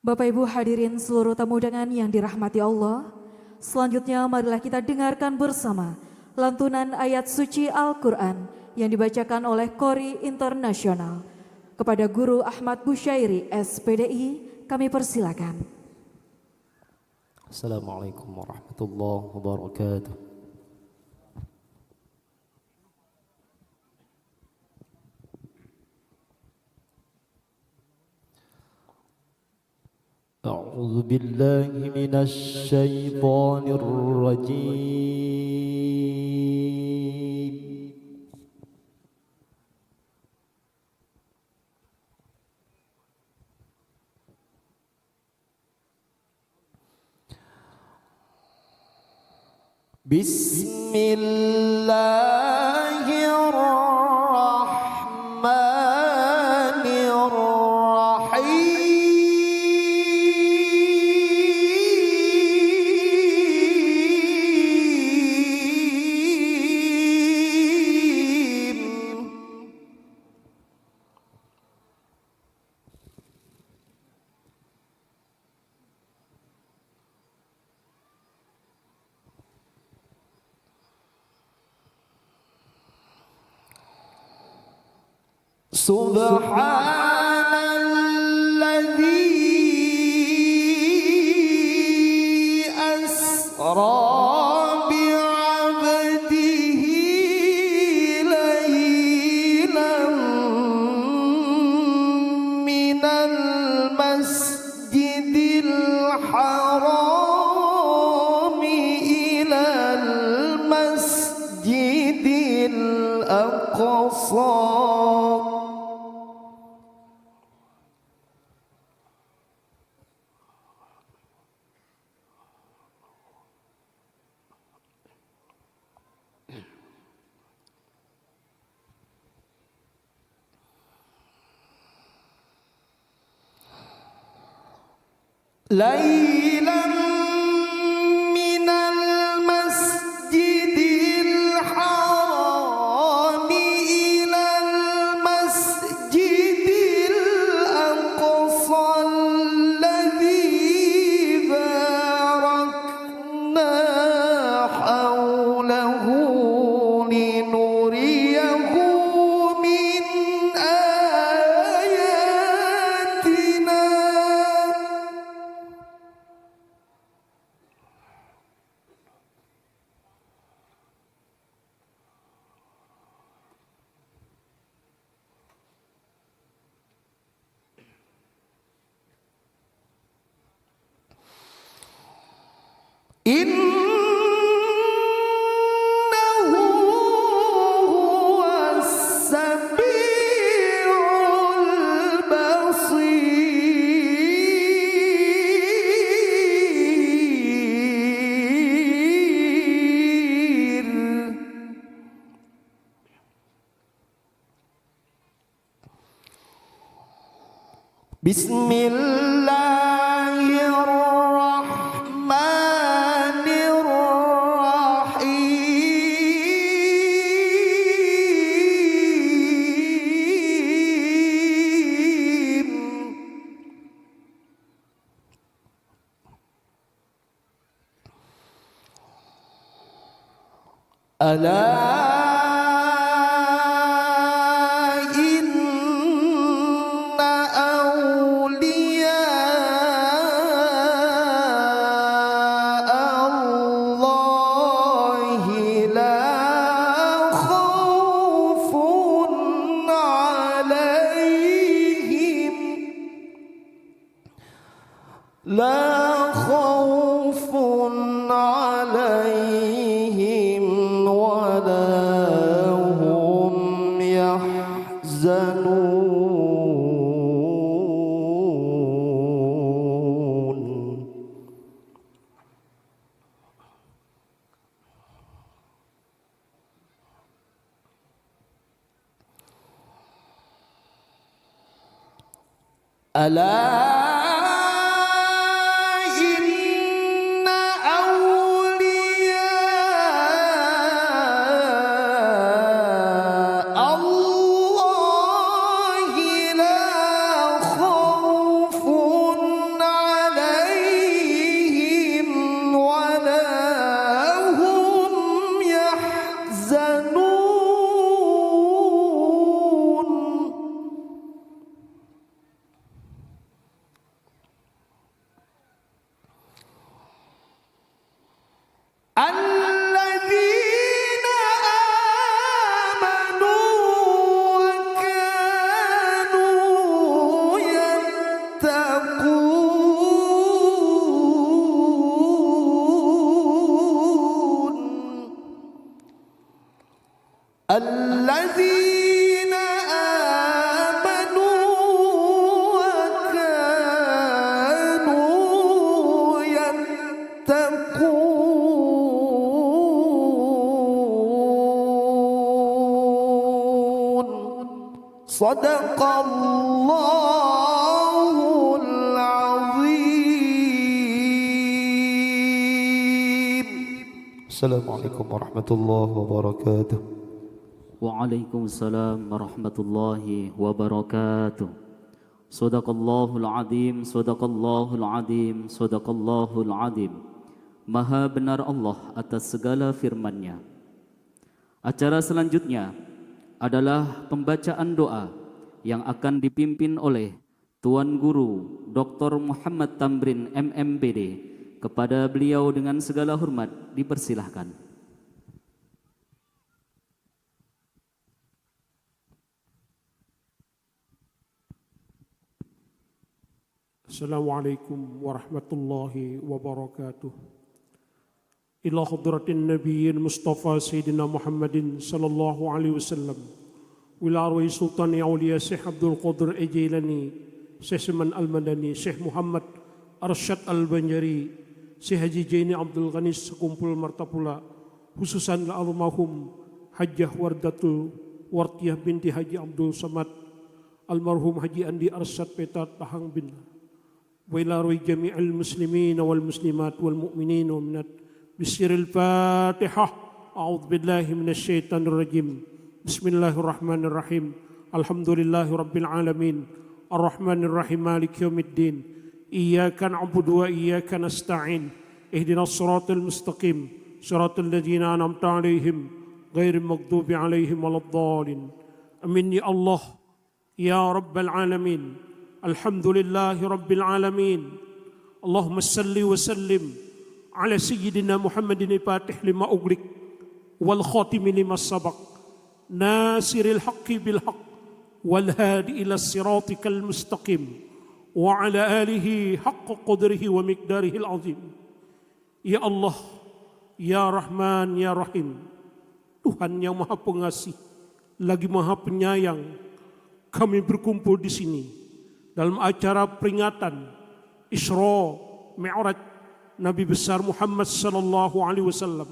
Bapak Ibu hadirin seluruh tamu undangan yang dirahmati Allah, selanjutnya marilah kita dengarkan bersama lantunan ayat suci Al-Quran yang dibacakan oleh Kori Internasional. Kepada Guru Ahmad Busyairi, SPDI, kami persilakan. Assalamualaikum warahmatullahi wabarakatuh. أعوذ بالله من الشيطان الرجيم. بسم الله الرحمن سبحان الذي أسرى بعبده ليلا من المسجد الحرام إلى المسجد الأقصى ليلا من المسجد الحرام إلى المسجد الأقصى الذي باركنا حوله لنريه من آياتنا إنه هو السميع البصير بسم الله الرحمن الرحيم ألا لا خوف عليهم ولا هم يحزنون ألا Sadaqallahul azim. Assalamualaikum warahmatullahi wabarakatuh. Waalaikumsalam warahmatullahi wabarakatuh. Sadaqallahul azim, sadaqallahul azim, sadaqallahul azim. Maha benar Allah atas segala firman-Nya. Acara selanjutnya adalah pembacaan doa yang akan dipimpin oleh Tuan Guru Dr. Muhammad Tamrin MMPD. Kepada beliau dengan segala hormat dipersilahkan. Assalamualaikum warahmatullahi wabarakatuh. Ila hadratin nabiyyin Mustafa Sayyidina Muhammadin sallallahu alaihi wasallam. Wila arwah Sultan Aulia Syekh Abdul Qadir Al-Jailani, Syekh Salman Al-Madani, Syekh Muhammad Arsyad Al-Banjari, Syekh Haji Jaini Abdul Ghanis sekumpul martapula, khususan almarhum Hajjah Wardatul Wartiyah binti Haji Abdul Samad, almarhum Haji Andi Arsyad Peta Tahang bin وإلى روي جميع المسلمين والمسلمات والمؤمنين والمؤمنات بسر الفاتحة. أعوذ بالله من الشيطان الرجيم. بسم الله الرحمن الرحيم. الحمد لله رب العالمين الرحمن الرحيم مالك يوم الدين. إياك نعبد وإياك نستعين. اهدنا الصراط المستقيم صراط الذين أنعمت عليهم غير المغضوب عليهم ولا الضالين. آمين يا الله يا رب العالمين. Alhamdulillahi Rabbil Alamin. Allahumma salli wa sallim ala Sayyidina Muhammadin al-Fatih lima ughliq wal khatimi lima sabaq nasiril haqqi bil haqq wal hadi ila siratikal mustaqim wa ala alihi haqqa qadrihi wa miqdarihi al-azim. Ya Allah, Ya Rahman, Ya Rahim, Tuhan yang Maha Pengasih lagi Maha Penyayang, kami berkumpul di sini dalam acara peringatan Isra Mi'raj Nabi besar Muhammad sallallahu alaihi wasallam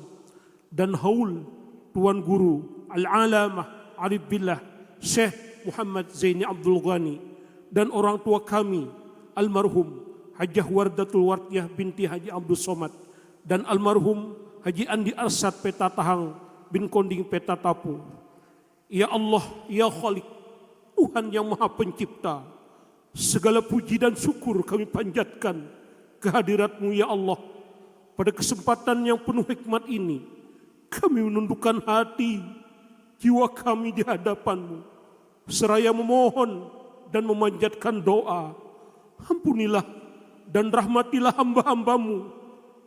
dan haul Tuan Guru Al-Alamah Arif Billah Syekh Muhammad Zaini Abdul Ghani dan orang tua kami almarhum Hajjah Wardatul Wartiyah binti Haji Abdul Somad dan almarhum Haji Andi Arsyad Peta Tahang bin Konding Peta Tapu. Ya Allah, Ya Khalik, Tuhan yang Maha Pencipta, segala puji dan syukur kami panjatkan kehadirat-Mu ya Allah. Pada kesempatan yang penuh hikmat ini, kami menundukkan hati, jiwa kami di hadapan-Mu, seraya memohon dan memanjatkan doa. Ampunilah dan rahmatilah hamba-hamba-Mu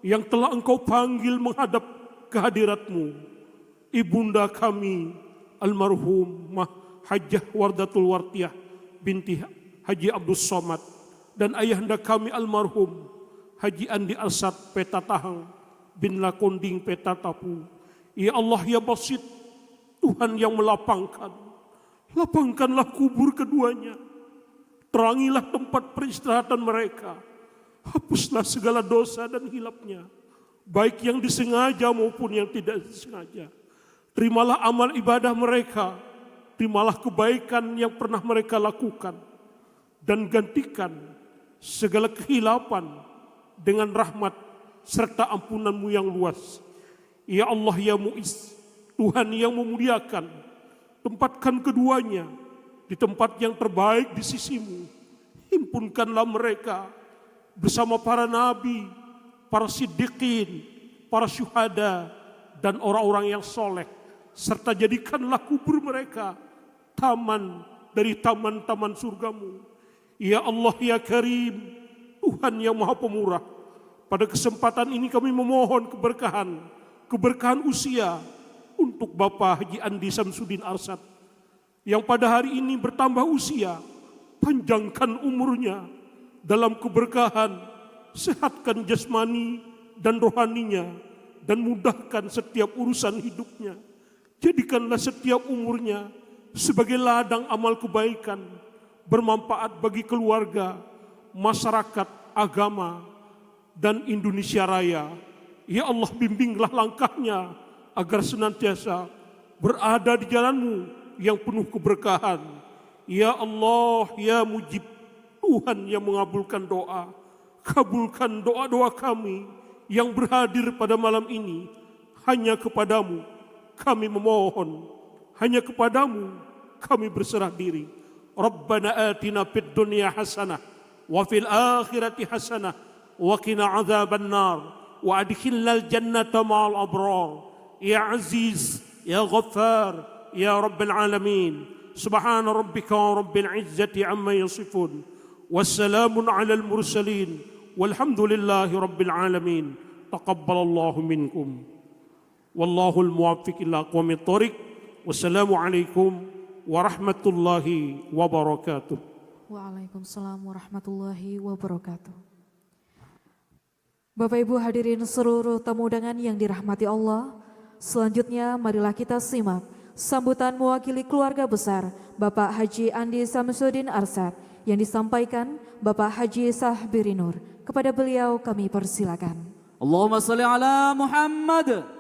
yang telah Engkau panggil menghadap kehadirat-Mu. Ibunda kami almarhumah Hajjah Wardatul Wartiyah binti Haji Abdul Somad dan ayahanda kami almarhum Haji Andi Arsyad Peta Tahang bin Lakonding Peta Tapu. Ya Allah ya Basit, Tuhan yang melapangkan, lapangkanlah kubur keduanya, terangilah tempat peristirahatan mereka, hapuslah segala dosa dan hilapnya, baik yang disengaja maupun yang tidak disengaja. Terimalah amal ibadah mereka, terimalah kebaikan yang pernah mereka lakukan, dan gantikan segala kehilapan dengan rahmat serta ampunan-Mu yang luas. Ya Allah ya Mu'iz, Tuhan yang memuliakan, tempatkan keduanya di tempat yang terbaik di sisi-Mu. Himpunkanlah mereka bersama para nabi, para siddiqin, para syuhada, dan orang-orang yang soleh, serta jadikanlah kubur mereka taman dari taman-taman surga-Mu. Ya Allah ya Karim, Tuhan yang Maha Pemurah, pada kesempatan ini kami memohon keberkahan usia untuk Bapak Haji Andi Samsudin Arsyad yang pada hari ini bertambah usia. Panjangkan umurnya dalam keberkahan, sehatkan jasmani dan rohaninya, dan mudahkan setiap urusan hidupnya. Jadikanlah setiap umurnya sebagai ladang amal kebaikan, bermanfaat bagi keluarga, masyarakat, agama, dan Indonesia Raya. Ya Allah, bimbinglah langkahnya agar senantiasa berada di jalan-Mu yang penuh keberkahan. Ya Allah, ya Mujib, Tuhan yang mengabulkan doa. Kabulkan doa-doa kami yang berhadir pada malam ini. Hanya kepadamu kami memohon, hanya kepadamu kami berserah diri. Rabbana atina fid dunya hasanah wa fil akhirati hasanah wa qina adzaban nar wa adkhilnal jannata ma'al abrar. Ya Aziz, ya Ghaffar, ya Rabbal alamin. Subhana rabbika rabbil izzati amma yasifun. Wassalamun alal mursalin. Walhamdulillahi rabbil alamin. Taqabbalallahu minkum. Wallahul muwaffiq ila aqwamit thoriq. Wassalamualaikum warahmatullahi wabarakatuh. Waalaikumsalam warahmatullahi wabarakatuh. Bapak Ibu hadirin seluruh tamu undangan yang dirahmati Allah, selanjutnya marilah kita simak sambutan mewakili keluarga besar Bapak Haji Andi Samsudin Arsad yang disampaikan Bapak Haji Sahbiri Nur. Kepada beliau kami persilakan. Allahumma salli ala Muhammad.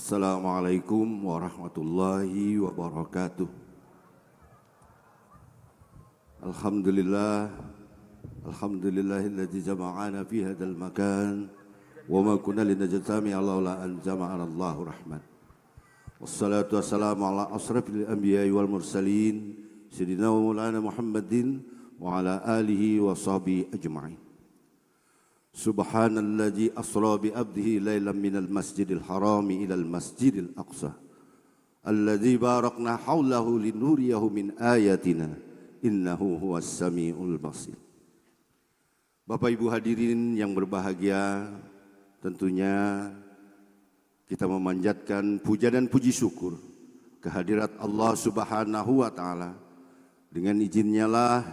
Assalamualaikum warahmatullahi wabarakatuh. Alhamdulillahilladzi jama'ana fi hadzal makan wa ma kunna linajtami'a laula an jama'ana Allahu rahman. Wassalatu wassalamu ala asrafil anbiya'i wal mursalin sayyidina wa maulana Muhammadin wa ala alihi wa sahbihi ajma'in. Subhanalladzi asra bi abdihi lailan minal masjidil harami ilal masjidil aqsa alladzi barakna haulahu linuriyahu min ayatina innahu huwas samiul basir. Bapak Ibu hadirin yang berbahagia, tentunya kita memanjatkan puja dan puji syukur kehadirat Allah Subhanahu wa taala. Dengan izinnya lah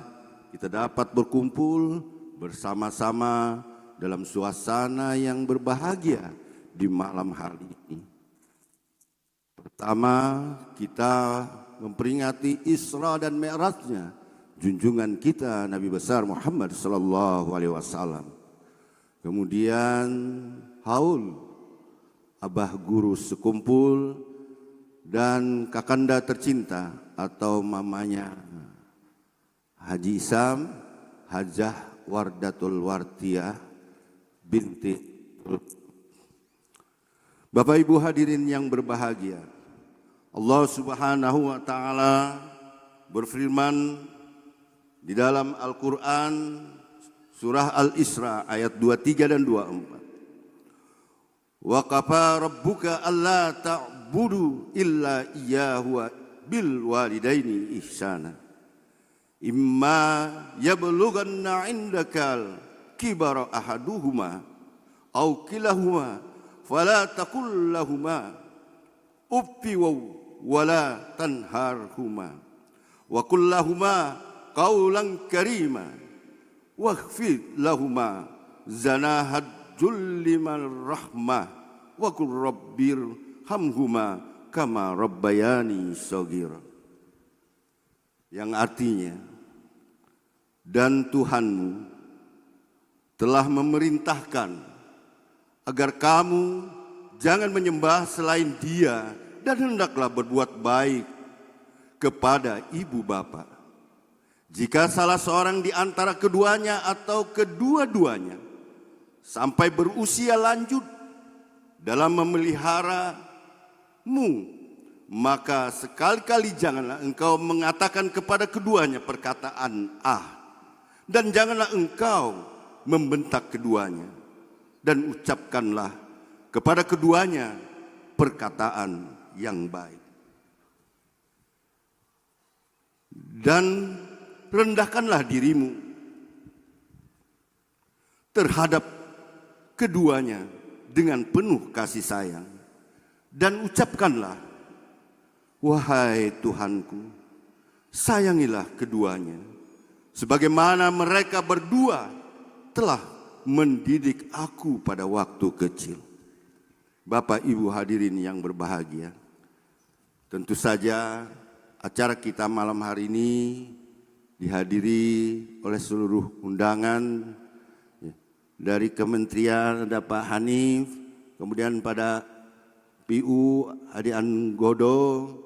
kita dapat berkumpul bersama-sama dalam suasana yang berbahagia di malam hari ini. Pertama, kita memperingati Isra dan Mi'rajnya junjungan kita Nabi besar Muhammad sallallahu alaihi wasallam. Kemudian haul abah guru sekumpul dan kakanda tercinta atau mamanya Haji Isam, Hajah Wardatul Wartiyah binti. Bapak Ibu hadirin yang berbahagia, Allah Subhanahu wa taala berfirman di dalam Al-Qur'an surah Al-Isra ayat 23 dan 24. Wa qafa rabbuka alla ta'budu illa iyyahu bil walidaini ihsana. Imma yablughanna 'indakal kibara ahaduhuma aw kilahuma fala taqul lahuma uffi wala tanharhuma wa qul lahuma qawlan karima wakhfid lahuma zanahad julli man rahmah wa qul rabbir hamhuma kama rabbayani shaghira, yang artinya, dan Tuhanmu telah memerintahkan agar kamu jangan menyembah selain Dia dan hendaklah berbuat baik kepada ibu bapa. Jika salah seorang di antara keduanya atau kedua-duanya sampai berusia lanjut dalam memeliharamu, maka sekali-kali janganlah engkau mengatakan kepada keduanya perkataan dan janganlah engkau membentak keduanya, dan ucapkanlah kepada keduanya perkataan yang baik. Dan rendahkanlah dirimu terhadap keduanya dengan penuh kasih sayang, dan ucapkanlah, wahai Tuhanku, sayangilah keduanya sebagaimana mereka berdua telah mendidik aku pada waktu kecil. Bapak Ibu hadirin yang berbahagia, Tentu saja acara kita malam hari ini dihadiri oleh seluruh undangan dari kementerian, ada Pak Hanif, kemudian pada PU Adi Anggodo,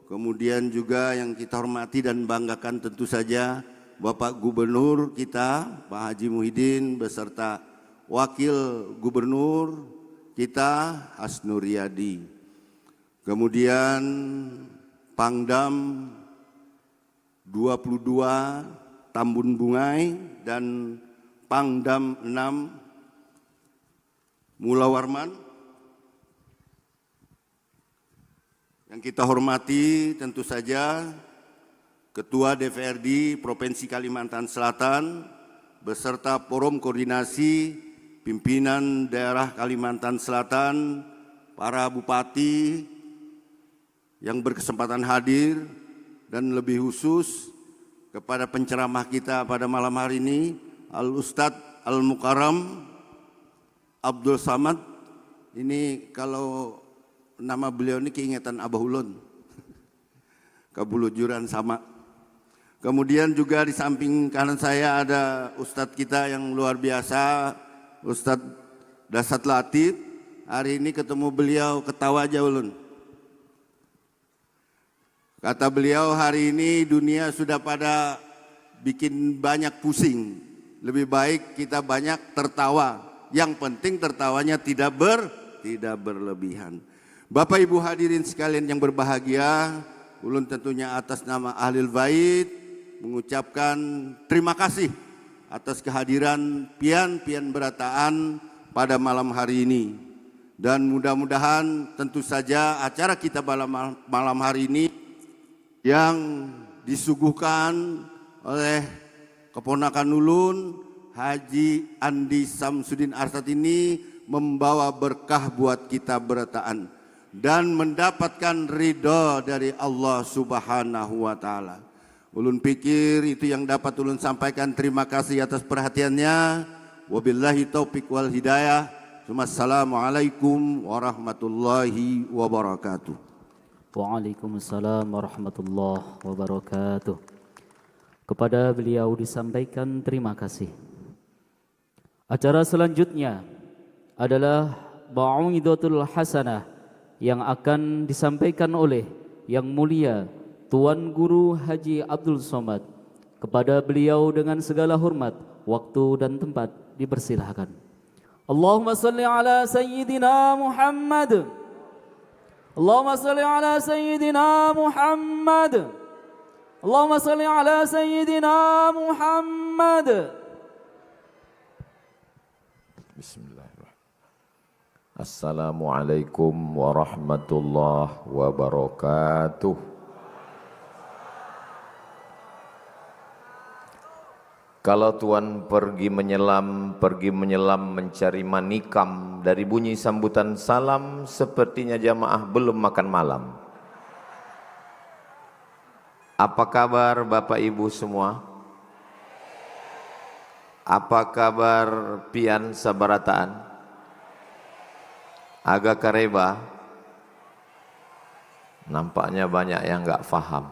kemudian juga yang kita hormati dan banggakan tentu saja Bapak Gubernur kita, Pak Haji Muhyiddin, beserta Wakil Gubernur kita, Hasnur Riyadi. Kemudian Pangdam 22 Tambun Bungai dan Pangdam 6 Mula Warman. Yang kita hormati tentu saja Ketua DPRD Provinsi Kalimantan Selatan beserta Forum Koordinasi Pimpinan Daerah Kalimantan Selatan, para bupati yang berkesempatan hadir, dan lebih khusus kepada penceramah kita pada malam hari ini, Al-Ustadz Al-Mukarram Abdul Samad. Ini kalau nama beliau ini keingetan Abah Ulun, kabulujuran sama. Kemudian juga di samping kanan saya ada Ustadz kita yang luar biasa, Ustadz Dasat Latif. Hari ini ketemu beliau ketawa aja Ulun. Kata beliau, hari ini dunia sudah pada bikin banyak pusing. Lebih baik kita banyak tertawa. Yang penting tertawanya tidak berlebihan. Bapak Ibu hadirin sekalian yang berbahagia, ulun tentunya atas nama Ahlul Bait mengucapkan terima kasih atas kehadiran pian-pian berataan pada malam hari ini. Dan mudah-mudahan tentu saja acara kita malam hari ini yang disuguhkan oleh keponakan ulun Haji Andi Samsudin Arsad ini membawa berkah buat kita berataan dan mendapatkan ridho dari Allah Subhanahu wa taala. Ulun pikir itu yang dapat ulun sampaikan. Terima kasih atas perhatiannya. Wabillahi taufik wal hidayah. Assalamualaikum warahmatullahi wabarakatuh. Waalaikumsalam warahmatullahi wabarakatuh. Kepada beliau disampaikan terima kasih. Acara selanjutnya adalah Mau'izatul Hasanah yang akan disampaikan oleh Yang Mulia Tuan Guru Haji Abdul Somad. Kepada beliau dengan segala hormat, waktu dan tempat dipersilahkan. Allahumma salli ala Sayyidina Muhammad. Allahumma salli ala Sayyidina Muhammad. Allahumma salli ala Sayyidina Muhammad. Bismillahirrahmanirrahim. Assalamualaikum warahmatullahi wabarakatuh. Kalau Tuhan pergi menyelam mencari manikam, dari bunyi sambutan salam sepertinya jamaah belum makan malam. Apa kabar Bapak Ibu semua? Apa kabar pian sabarataan? Agak kareba. Nampaknya banyak yang enggak faham.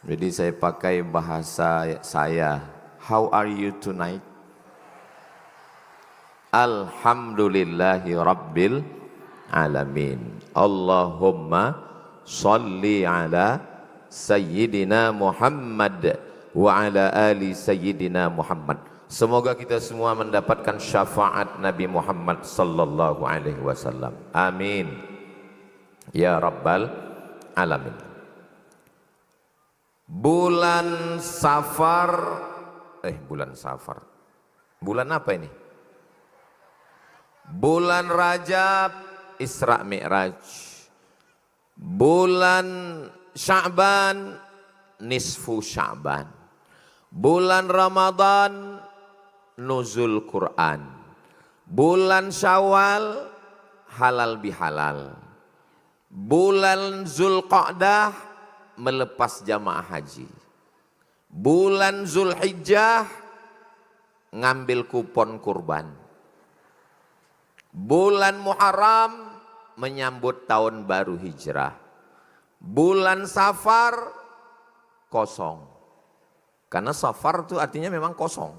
Jadi saya pakai bahasa saya. How are you tonight? Alhamdulillahi Rabbil Alamin. Allahumma salli ala Sayyidina Muhammad wa ala ali Sayyidina Muhammad. Semoga kita semua mendapatkan syafaat Nabi Muhammad sallallahu alaihi wasallam. Amin. Ya Rabbal Alamin. Bulan Safar. Bulan Safar. Bulan apa ini? Bulan Rajab, Isra Mi'raj. Bulan Sya'ban, nisfu Sya'ban. Bulan Ramadan, nuzul Quran. Bulan Syawal, halal bihalal. Bulan Zulqa'dah, melepas jamaah haji. Bulan Zulhijjah, ngambil kupon kurban. Bulan Muharram, menyambut tahun baru hijrah. Bulan Safar kosong. Karena Safar itu artinya memang kosong.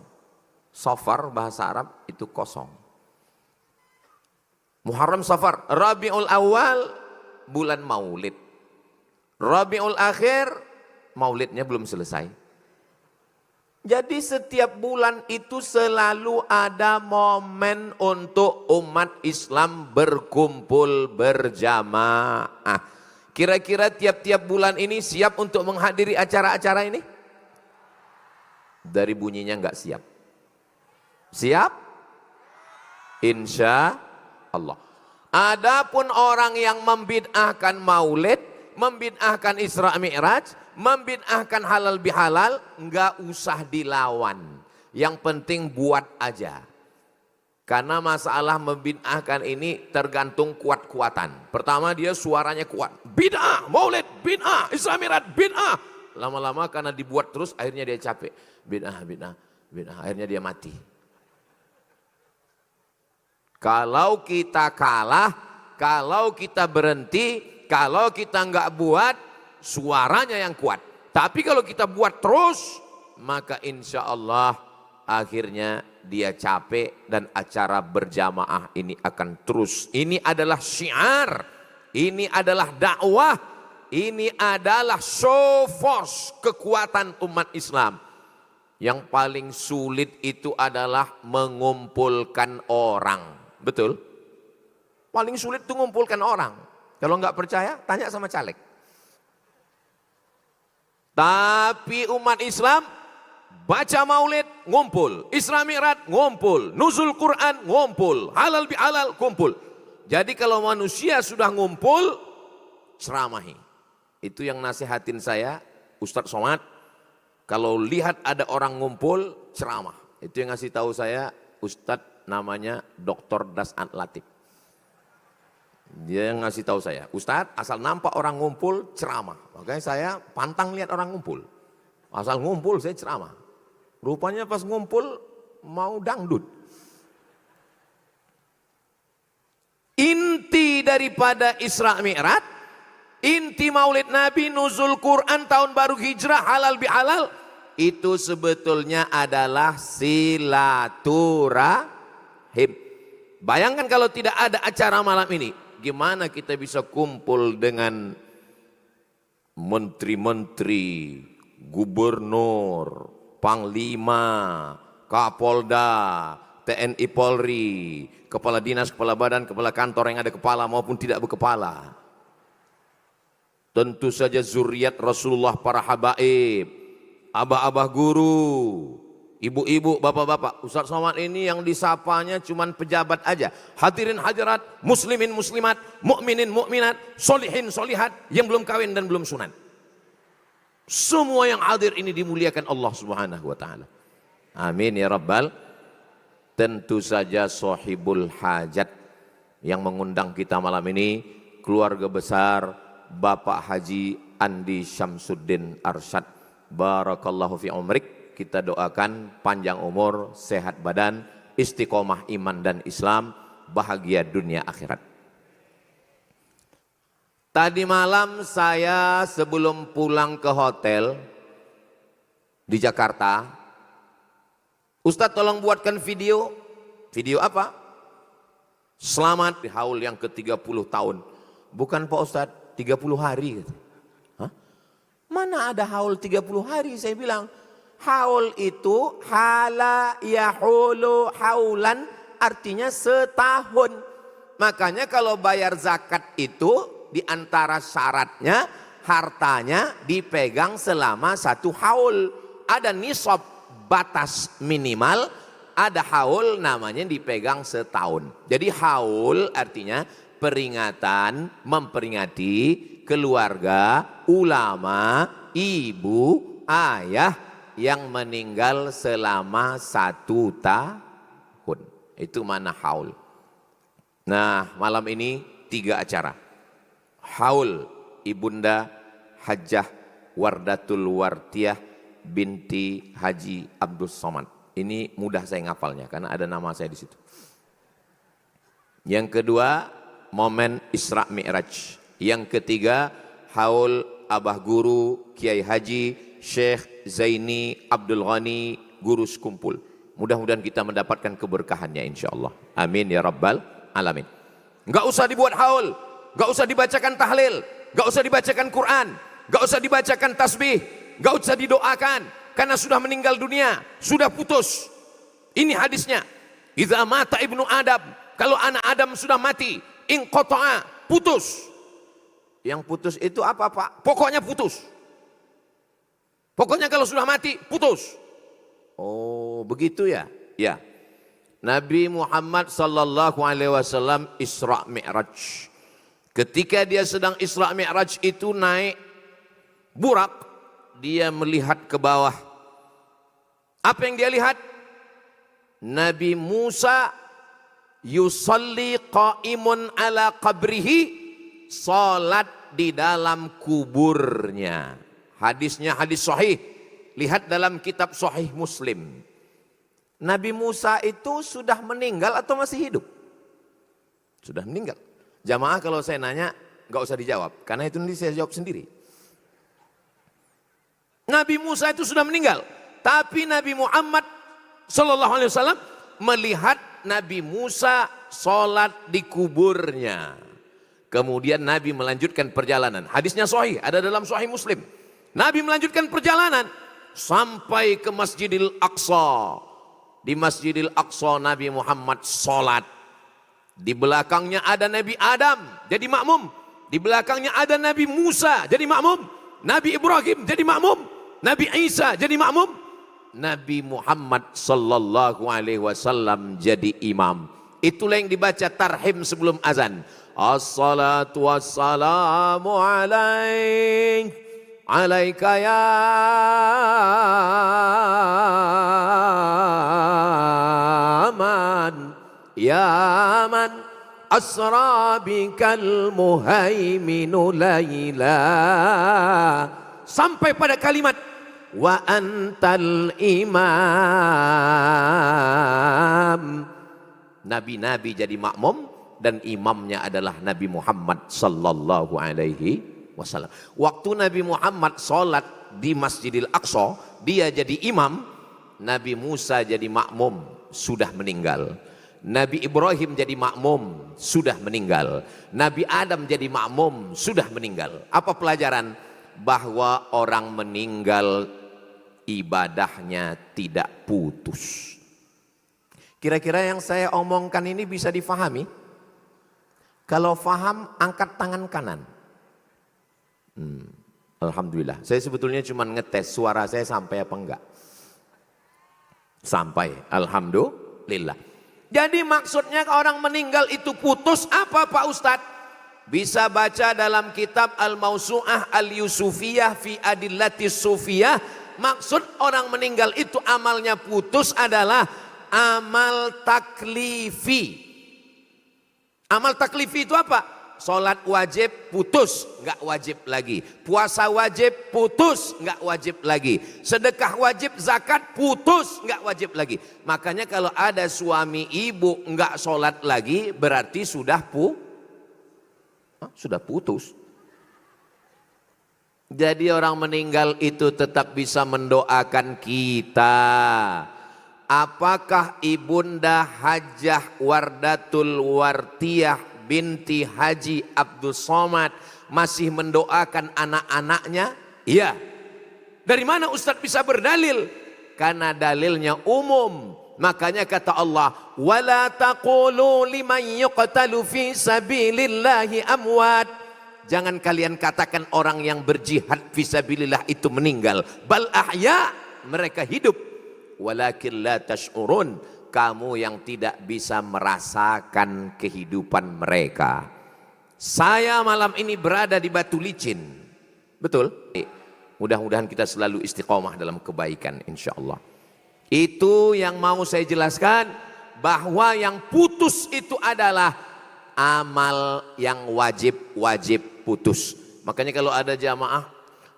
Safar bahasa Arab itu kosong. Muharram, Safar, Rabiul Awal bulan Maulid. Rabiul Akhir Maulidnya belum selesai. Jadi setiap bulan itu selalu ada momen untuk umat Islam berkumpul berjamaah. Kira-kira tiap-tiap bulan ini siap untuk menghadiri acara-acara ini? Dari bunyinya enggak siap. Siap? Insya Allah. Adapun orang yang membid'ahkan maulid, membid'ahkan Isra Mi'raj, membid'ahkan halal bihalal, enggak usah dilawan. Yang penting buat aja. Karena masalah membid'ahkan ini tergantung kuat-kuatan. Pertama dia suaranya kuat. Bid'ah, maulid, bid'ah, Isra Mi'raj, bid'ah. Lama-lama karena dibuat terus akhirnya dia capek. Bid'ah, bid'ah, bid'ah. Akhirnya dia mati. Kalau kita kalah, kalau kita berhenti, kalau kita enggak buat, suaranya yang kuat. Tapi kalau kita buat terus, maka insya Allah akhirnya dia capek dan acara berjamaah ini akan terus. Ini adalah syiar, ini adalah dakwah, ini adalah show force kekuatan umat Islam. Yang paling sulit itu adalah mengumpulkan orang. Betul? Paling sulit itu mengumpulkan orang. Kalau nggak percaya, tanya sama caleg. Tapi umat Islam baca maulid, ngumpul. Isra Mi'raj, ngumpul. Nuzul Quran, ngumpul. Halal bihalal, kumpul. Jadi kalau manusia sudah ngumpul, ceramahi. Itu yang nasihatin saya, Ustadz Somad. Kalau lihat ada orang ngumpul, ceramah. Itu yang ngasih tahu saya, Ustadz namanya Dr. Das'an Latif. Dia yang ngasih tahu saya, Ustadz asal nampak orang ngumpul, ceramah. Makanya saya pantang lihat orang ngumpul. Asal ngumpul saya ceramah. Rupanya pas ngumpul mau dangdut. Inti daripada Isra Mi'raj, inti maulid Nabi, nuzul Quran, tahun baru hijrah, halal bihalal, itu sebetulnya adalah silaturahim. Bayangkan kalau tidak ada acara malam ini, gimana kita bisa kumpul dengan menteri-menteri, gubernur, panglima, kapolda, TNI Polri, kepala dinas, kepala badan, kepala kantor yang ada kepala maupun tidak berkepala. Tentu saja zuriat Rasulullah, para habaib, abah-abah guru, ibu-ibu, bapak-bapak. Ustadz Somad ini yang disapanya cuman pejabat aja. Hadirin hadirat, muslimin muslimat, mukminin mukminat, solihin solihat, yang belum kawin dan belum sunat. Semua yang hadir ini dimuliakan Allah Subhanahu wa taala. Amin ya rabbal. Tentu saja sahibul hajat yang mengundang kita malam ini, keluarga besar Bapak Haji Andi Syamsuddin Arsyad. Barakallahu fi umrik. Kita doakan panjang umur, sehat badan, istiqomah iman dan Islam, bahagia dunia akhirat. Tadi malam saya sebelum pulang ke hotel di Jakarta, Ustadz tolong buatkan video. Video apa? Selamat di haul yang ke-30 tahun. Bukan Pak Ustadz, 30 hari. Hah? Mana ada haul 30 hari? Saya bilang, haul itu hala yahulu haulan, artinya setahun. Makanya kalau bayar zakat itu di antara syaratnya hartanya dipegang selama 1 haul. Ada nisab batas minimal, ada haul namanya dipegang setahun. Jadi haul artinya peringatan, memperingati keluarga, ulama, ibu, ayah yang meninggal selama 1 tahun. Itu mana haul. Nah, malam ini 3 acara. Haul Ibunda Hajjah Wardatul Wartiyah binti Haji Abdul Somad. Ini mudah saya ngapalnya karena ada nama saya di situ. Yang kedua, momen Isra Mi'raj. Yang ketiga, haul Abah Guru Kiai Haji Syekh Zaini Abdul Ghani Guru Sekumpul. Mudah-mudahan kita mendapatkan keberkahannya insyaallah. Amin ya rabbal alamin. Enggak usah dibuat haul, enggak usah dibacakan tahlil, enggak usah dibacakan Quran, enggak usah dibacakan tasbih, enggak usah didoakan karena sudah meninggal dunia, sudah putus. Ini hadisnya. Idza mata ibnu Adam, kalau anak Adam sudah mati, inqata'a, putus. Yang putus itu apa, Pak? Pokoknya putus. Pokoknya kalau sudah mati, putus. Oh, begitu ya? Ya. Nabi Muhammad sallallahu alaihi wasallam Isra Mi'raj. Ketika dia sedang Isra Mi'raj itu naik burak, dia melihat ke bawah. Apa yang dia lihat? Nabi Musa yusalli qaimun ala qabrihi, salat di dalam kuburnya. Hadisnya hadis sahih. Lihat dalam kitab Sahih Muslim. Nabi Musa itu sudah meninggal atau masih hidup? Sudah meninggal. Jamaah kalau saya nanya nggak usah dijawab, karena itu nanti saya jawab sendiri. Nabi Musa itu sudah meninggal, tapi Nabi Muhammad sallallahu alaihi wasallam melihat Nabi Musa sholat di kuburnya. Kemudian Nabi melanjutkan perjalanan. Hadisnya sahih, ada dalam Sahih Muslim. Nabi melanjutkan perjalanan sampai ke Masjidil Aqsa. Di Masjidil Aqsa Nabi Muhammad sholat. Di belakangnya ada Nabi Adam jadi makmum. Di belakangnya ada Nabi Musa jadi makmum. Nabi Ibrahim jadi makmum. Nabi Isa jadi makmum. Nabi Muhammad sallallahu alaihi wasallam jadi imam. Itulah yang dibaca tarhim sebelum azan. As-salatu wassalamu alaika ya man asra bikal muhaiminu laila, sampai pada kalimat wa antal imam. Nabi-nabi jadi makmum dan imamnya adalah Nabi Muhammad sallallahu alaihi wasallam. Waktu Nabi Muhammad sholat di Masjidil Aqsa, dia jadi imam. Nabi Musa jadi makmum, sudah meninggal. Nabi Ibrahim jadi makmum, sudah meninggal. Nabi Adam jadi makmum, sudah meninggal. Apa pelajaran? Bahwa orang meninggal ibadahnya tidak putus. Kira-kira yang saya omongkan ini bisa difahami? Kalau faham, angkat tangan kanan. Alhamdulillah. Saya sebetulnya cuma ngetes suara saya sampai apa enggak. Sampai, alhamdulillah. Jadi maksudnya orang meninggal itu putus apa Pak Ustadz? Bisa baca dalam kitab Al-Mausu'ah Al-Yusufiyah fi Adillatis Sufiyah. Maksud orang meninggal itu amalnya putus adalah amal taklifi. Amal taklifi itu apa? Sholat wajib putus, nggak wajib lagi. Puasa wajib putus, nggak wajib lagi. Sedekah wajib, zakat putus, nggak wajib lagi. Makanya kalau ada suami ibu nggak sholat lagi, berarti sudah putus. Jadi orang meninggal itu tetap bisa mendoakan kita. Apakah Ibunda Hajjah Wardatul Wartiyah binti Haji Abdul Somad masih mendoakan anak-anaknya? Iya. Dari mana Ustadz bisa berdalil? Karena dalilnya umum. Makanya kata Allah, wala taqulu liman yuqtalu fi sabilillahi amwat. Jangan kalian katakan orang yang berjihad fisabilillah itu meninggal. Bal ahya, mereka hidup. Walakin la tash'urun, kamu yang tidak bisa merasakan kehidupan mereka. Saya malam ini berada di Batu Licin. Betul? Mudah-mudahan kita selalu istiqomah dalam kebaikan insyaallah. Itu yang mau saya jelaskan, bahwa yang putus itu adalah amal yang wajib putus. Makanya kalau ada jamaah,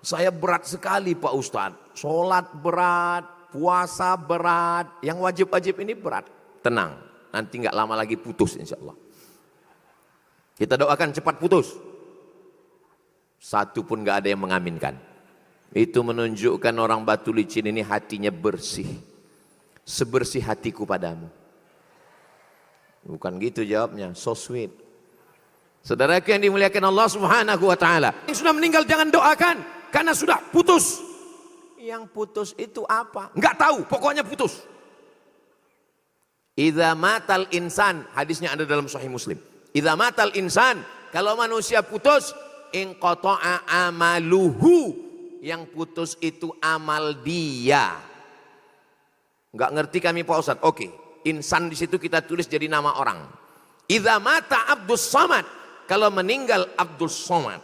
saya berat sekali Pak Ustadz, sholat berat, puasa berat, yang wajib-wajib ini berat. Tenang, nanti nggak lama lagi putus insya Allah. Kita doakan cepat putus. Satu pun gak ada yang mengaminkan. Itu menunjukkan orang batu licin ini hatinya bersih. Sebersih hatiku padamu. Bukan gitu jawabnya, so sweet. Saudaraku yang dimuliakan Allah Subhanahu wa taala, yang sudah meninggal jangan doakan karena sudah putus. Yang putus itu apa? Enggak tahu, pokoknya putus. Idza matal insan, hadisnya ada dalam Sahih Muslim. Idza matal insan, kalau manusia putus, inqata'a amaluhu. Yang putus itu amal dia. Enggak ngerti kami Pak Ustaz. Oke, insan di situ kita tulis jadi nama orang. Idza mata Abdus Samad, kalau meninggal Abdus Samad,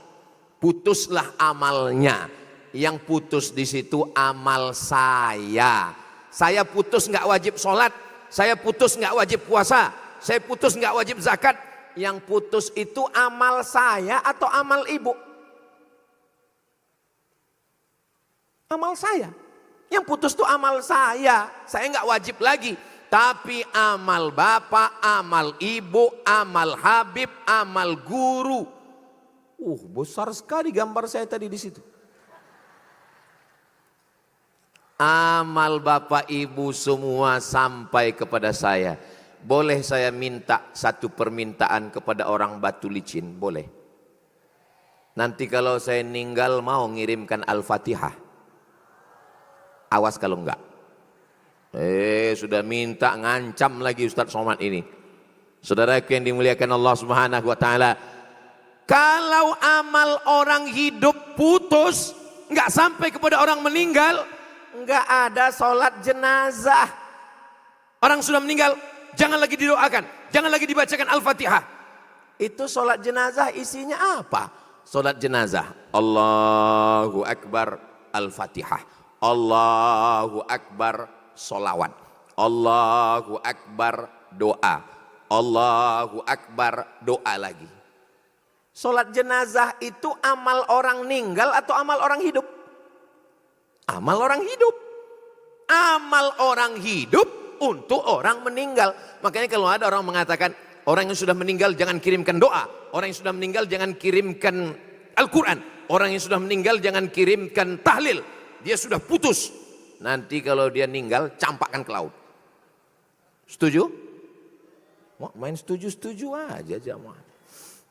putuslah amalnya. Yang putus di situ amal saya. Saya putus enggak wajib sholat. Saya putus enggak wajib puasa. Saya putus enggak wajib zakat. Yang putus itu amal saya atau amal ibu? Amal saya. Yang putus itu amal saya. Saya enggak wajib lagi. Tapi amal bapak, amal ibu, amal habib, amal guru. Besar sekali gambar saya tadi di situ. Amal bapak ibu semua sampai kepada saya. Boleh saya minta satu permintaan kepada orang batu licin? Boleh. Nanti kalau saya meninggal mau ngirimkan Al-Fatihah. Awas kalau enggak. Sudah minta ngancam lagi Ustadz Somad ini. Saudaraku yang dimuliakan Allah Subhanahu wa taala. Kalau amal orang hidup putus, enggak sampai kepada orang meninggal, enggak ada sholat jenazah. Orang sudah meninggal, jangan lagi didoakan, jangan lagi dibacakan Al-Fatihah. Itu sholat jenazah isinya apa? Sholat jenazah, Allahu Akbar, Al-Fatihah. Allahu Akbar, sholawat. Allahu Akbar, doa. Allahu Akbar, doa lagi. Sholat jenazah itu amal orang meninggal atau amal orang hidup? Amal orang hidup. Amal orang hidup untuk orang meninggal. Makanya kalau ada orang mengatakan orang yang sudah meninggal jangan kirimkan doa. Orang yang sudah meninggal jangan kirimkan Al-Quran. Orang yang sudah meninggal jangan kirimkan tahlil. Dia sudah putus. Nanti kalau dia meninggal campakkan ke laut. Setuju? Main setuju-setuju aja jamaah.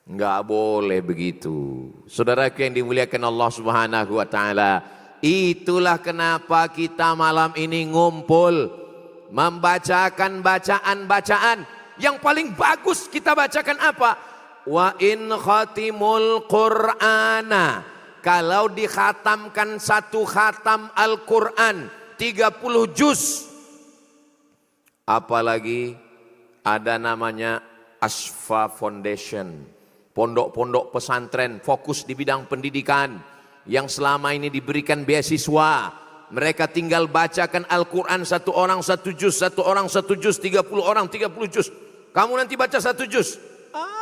Enggak boleh begitu. Saudaraku yang dimuliakan Allah Subhanahu wa taala. Itulah kenapa kita malam ini ngumpul membacakan bacaan-bacaan yang paling bagus kita bacakan apa? Wa in khatimul Qur'ana. Kalau dikhatamkan satu khatam Al-Quran 30 juz. Apalagi ada namanya Asfa Foundation. Pondok-pondok pesantren fokus di bidang pendidikan. Yang selama ini diberikan beasiswa. Mereka tinggal bacakan Al-Quran satu orang satu juz, satu orang satu juz, 30 orang 30 juz. Kamu nanti baca satu juz.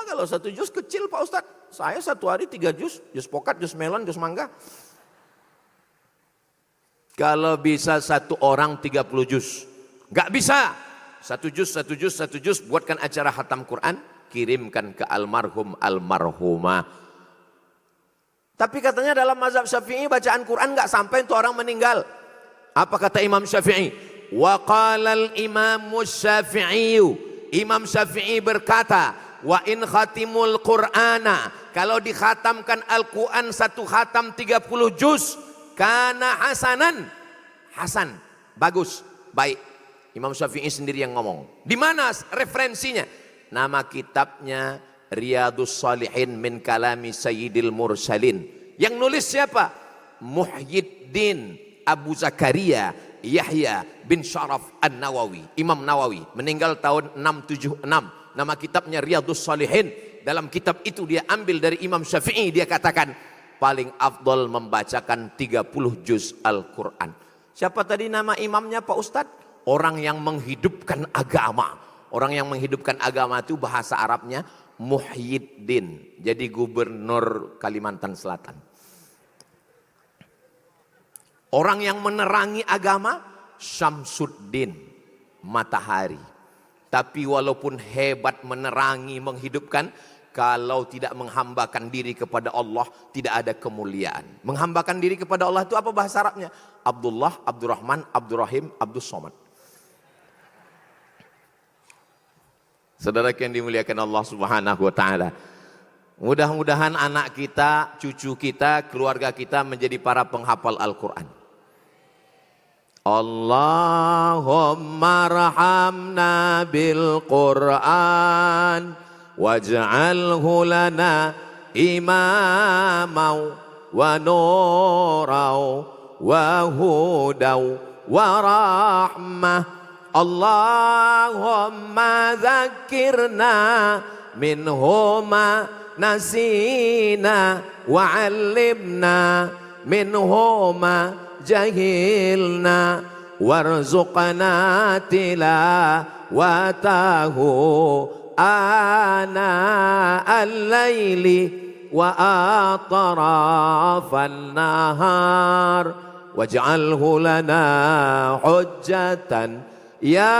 Kalau satu juz kecil Pak Ustadz. Saya satu hari 3 juz. Juz pokat, juz melon, juz mangga. Kalau bisa satu orang 30 juz. Gak bisa. Satu juz. Buatkan acara khatam Quran. Kirimkan ke almarhum almarhumah. Tapi katanya dalam mazhab Syafi'i bacaan Quran gak sampai untuk orang meninggal. Apa kata Imam Syafi'i? Wa qalal imamu Syafi'i. Imam Syafi'i berkata, wa in khatimul Qur'ana, kalau dikhatamkan Al-Quran satu khatam 30 juz, kana hasanan, hasan, bagus, baik. Imam Syafi'i sendiri yang ngomong. Di mana referensinya? Nama kitabnya Riyadus Salihin min kalami Sayyidil Mursalin. Yang nulis siapa? Muhyiddin Abu Zakaria Yahya bin Syaraf An-Nawawi. Imam Nawawi meninggal tahun 676. Nama kitabnya Riyadus Salihin. Dalam kitab itu dia ambil dari Imam Syafi'i. Dia katakan paling afdol membacakan 30 juz Al-Quran. Siapa tadi nama imamnya Pak Ustadz? Orang yang menghidupkan agama. Orang yang menghidupkan agama itu bahasa Arabnya Muhyiddin. Jadi gubernur Kalimantan Selatan. Orang yang menerangi agama Syamsuddin, matahari. Tapi walaupun hebat menerangi, menghidupkan, Kalau tidak menghambakan diri kepada Allah, tidak ada kemuliaan. Menghambakan diri kepada Allah itu apa bahasa Arabnya? Abdullah, Abdurrahman, Abdurrahim, Abdus Somad. Saudara yang dimuliakan Allah Subhanahu wa taala. Mudah-mudahan anak kita, cucu kita, keluarga kita menjadi para penghafal Al-Qur'an. Allahumma rahamna bil Qur'an waj'alhu lana imamau wa nurau wa hudau wa rahmah. Allahumma zakkirna minhuma nasina wa 'allimna minhuma jahilna warzuqna tilawatahu ana al-laili wa atrafan nahar waj'alhu lana hujjatan ya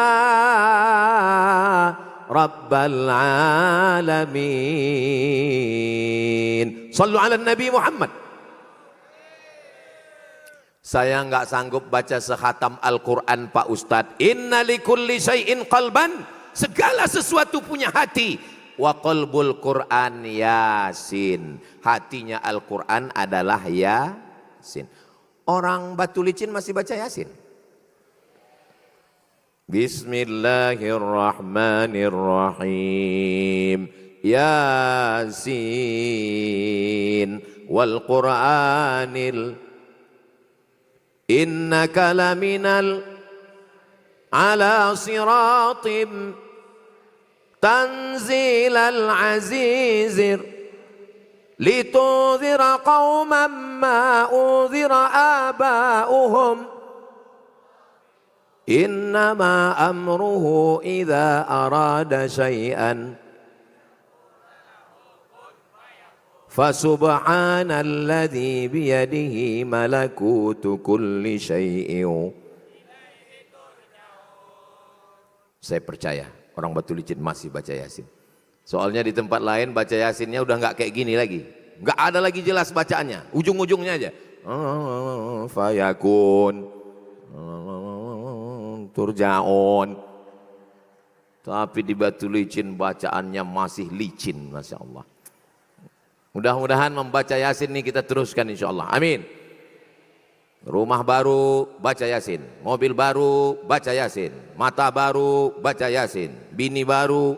rabbal alamin. Sallu ala Nabi Muhammad. Saya nggak sanggup baca sekhatam Al-Quran Pak Ustadz. Inna likulli syai'in qalban. Segala sesuatu punya hati. Wa qalbul Quran Yasin. Hatinya Al-Quran adalah Yasin. Orang Batu Licin masih baca Yasin. Bismillahirrahmanirrahim. Yasin. Wal Quranil innaka laminal ala siratim tanzilal azizir litudhira qauman ma udhira aba'uhum innama amruhu idha arada syai'an Fasubhanalladzi biyadihi malakutu kulli syai'in. Saya percaya orang Batu Licin masih baca Yasin. Soalnya di tempat lain baca Yasinnya udah nggak kayak gini lagi. Nggak ada lagi jelas bacaannya. Ujung-ujungnya aja. Fayakun. Turja'un. Tapi di Batu Licin bacaannya masih licin, Masya Allah. Mudah-mudahan membaca Yasin ini kita teruskan insya Allah. Amin. Rumah baru baca Yasin, mobil baru baca Yasin, mata baru baca Yasin, bini baru.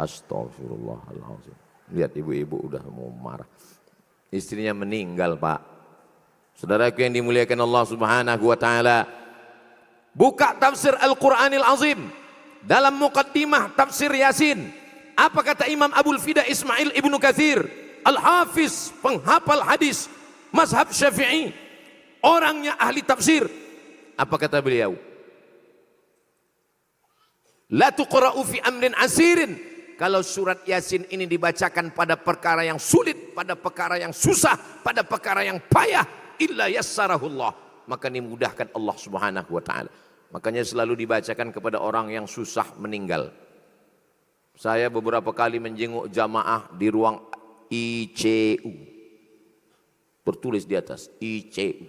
Astagfirullahaladzim. Lihat ibu-ibu udah mau marah. Istrinya meninggal, Pak. Saudaraku yang dimuliakan Allah Subhanahu wa taala. Buka tafsir Al-Qur'anil Azim dalam muqaddimah tafsir Yasin. Apa kata Imam Abul Fida Ismail Ibnu Katsir, Al-Hafiz, penghafal hadis, mazhab Syafi'i, orangnya ahli tafsir. Apa kata beliau? La tuqra'u fi amrin asirin. Kalau surat Yasin ini dibacakan pada perkara yang sulit, pada perkara yang susah, pada perkara yang payah, illa yassarahullah, maka dimudahkan Allah Subhanahu wa taala. Makanya selalu dibacakan kepada orang yang susah meninggal. Saya beberapa kali menjenguk jamaah di ruang ICU. Bertulis di atas ICU.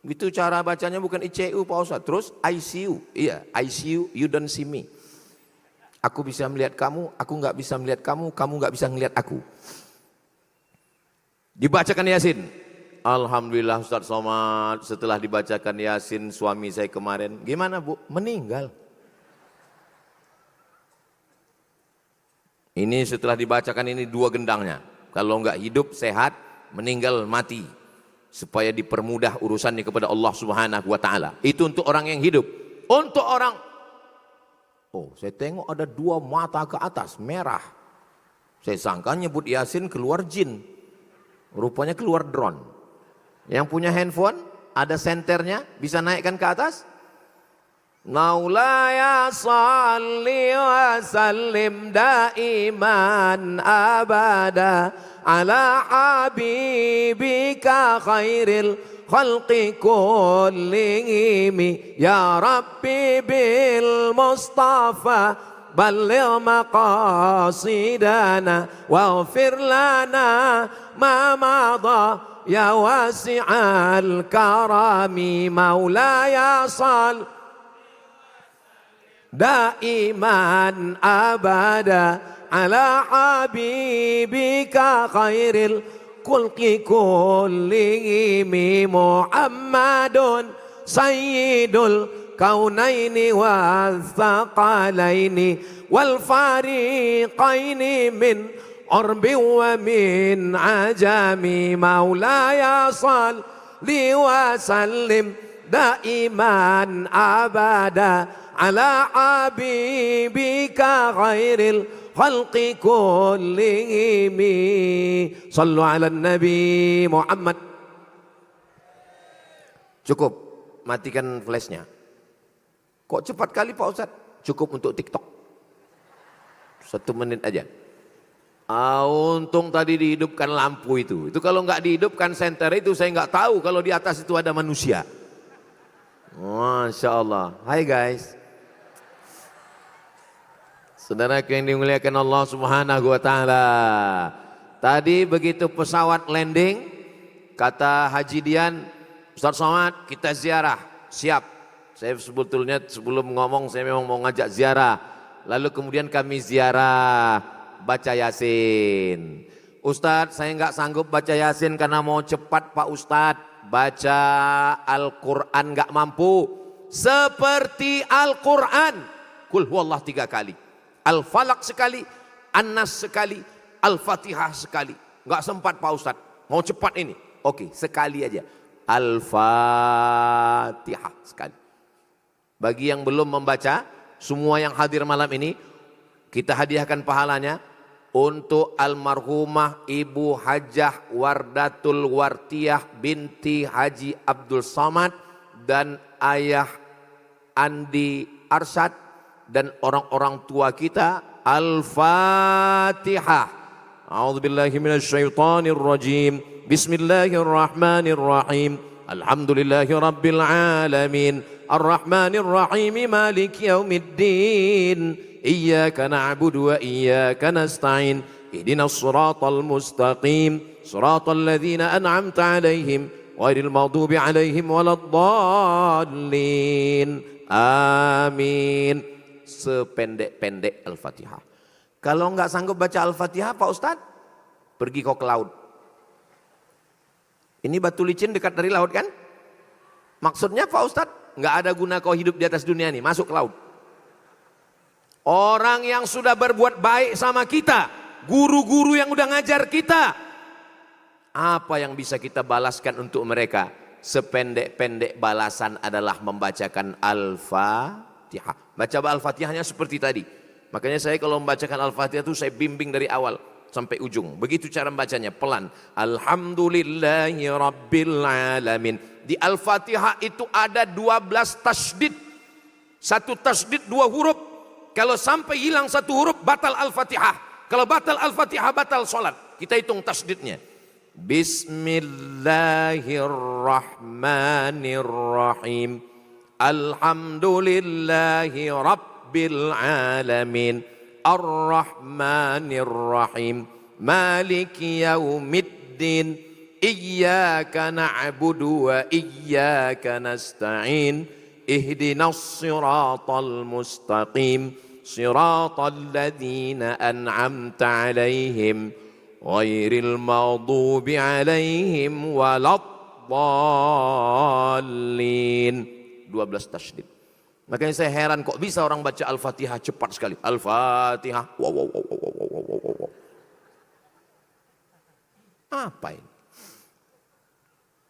Itu cara bacanya, bukan ICU Pak Ustaz. Terus ICU. Iya, ICU, you don't see me. Aku bisa melihat kamu, aku nggak bisa melihat kamu, kamu nggak bisa melihat aku. Dibacakan Yasin. Alhamdulillah Ustaz Somad, setelah dibacakan Yasin suami saya kemarin, gimana Bu? Meninggal. Ini setelah dibacakan ini dua gendangnya. Kalau enggak hidup, sehat, meninggal, mati. Supaya dipermudah urusannya kepada Allah Subhanahu wa taala. Itu untuk orang yang hidup. Untuk orang, oh saya tengok ada dua mata ke atas, merah. Saya sangka nyebut Yasin keluar jin. Rupanya keluar drone. Yang punya handphone, ada senternya, bisa naikkan ke atas. Maulaya salli wa sallim daiman abada ala habibika khairil khalqi kullihim ya rabbi bil mustafa بلغ مقاصدنا واغفر لنا ما مضى يا واسع الكرم مولاي صل دائما أبدا على حبيبك خير الخلق كلهم محمد سيد الكونين والثقلين والفريقين من عرب ومن عجم مولاي صل وسلم دائما أبدا على حبيبك خير الخلق كلهم صلوا على النبي محمد. Cukup, matikan flashnya. Kok cepat kali Pak Ustadz? Cukup untuk TikTok. 1 menit aja. Untung tadi dihidupkan lampu itu. Itu kalau nggak dihidupkan senter itu saya nggak tahu kalau di atas itu ada manusia. Masya Allah. Hai guys. Saudara yang dimuliakan Allah Subhanahu wa taala. Tadi begitu pesawat landing, kata Haji Dian, Ustaz Somad, kita ziarah. Siap. Saya sebetulnya sebelum ngomong saya memang mau ngajak ziarah. Lalu kemudian kami ziarah, baca Yasin. Ustadz, saya nggak sanggup baca Yasin karena mau cepat Pak Ustadz. Baca Al-Quran nggak mampu. Seperti Al-Quran. Kul huwallah 3 kali. Al-Falaq sekali, An-Nas sekali, Al-Fatihah sekali. Nggak sempat Pak Ustadz. Mau cepat ini. Oke, sekali aja. Al-Fatihah sekali. Bagi yang belum membaca, semua yang hadir malam ini, kita hadiahkan pahalanya untuk almarhumah Ibu Hajah Wardatul Wartiyah binti Haji Abdul Somad dan ayah Andi Arsyad dan orang-orang tua kita. Al-Fatihah. A'udzubillahi minasyaitonir rajim. Bismillahirrahmanirrahim. Alhamdulillahi rabbil alamin. Ar-Rahmanir Rahim. Maliki yaumiddin. Iyyaka na'budu wa iyyaka nasta'in. Ihdinas siratal mustaqim. Siratal ladzina an'amta 'alaihim ghairil maghdubi 'alaihim waladdallin. Amin. Sependek-pendek Al-Fatihah. Kalau enggak sanggup baca Al-Fatihah Pak Ustadz, pergi kau ke laut. Ini batu licin dekat dari laut kan? Maksudnya Pak Ustadz, enggak ada guna kau hidup di atas dunia ini, masuk ke laut. Orang yang sudah berbuat baik sama kita, guru-guru yang udah ngajar kita, apa yang bisa kita balaskan untuk mereka? Sependek-pendek balasan adalah membacakan Al-Fatihah. Baca Al-Fatihahnya seperti tadi. Makanya saya kalau membacakan Al-Fatihah itu saya bimbing dari awal sampai ujung. Begitu cara membacanya, pelan. Alhamdulillahi Rabbil Alamin. Di Al-Fatihah itu ada 12 tasdid. 1 tasdid 2 huruf. Kalau sampai hilang 1 huruf, batal Al-Fatihah. Kalau batal Al-Fatihah, batal sholat. Kita hitung tasdidnya. Bismillahirrahmanirrahim. Alhamdulillahi Rabbil Alamin. Ar-Rahmanir-Rahim. Maliki yaumiddin. Iyyaka na'budu wa iyyaka nasta'in. Ihdinas siratal mustaqim. Siratal ladzina an'amta 'alaihim ghairil maghdubi 'alaihim waladdallin. 12 tasydid. Makanya saya heran kok bisa orang baca Al-Fatihah cepat sekali. Al-Fatihah. Wow. Apa ini?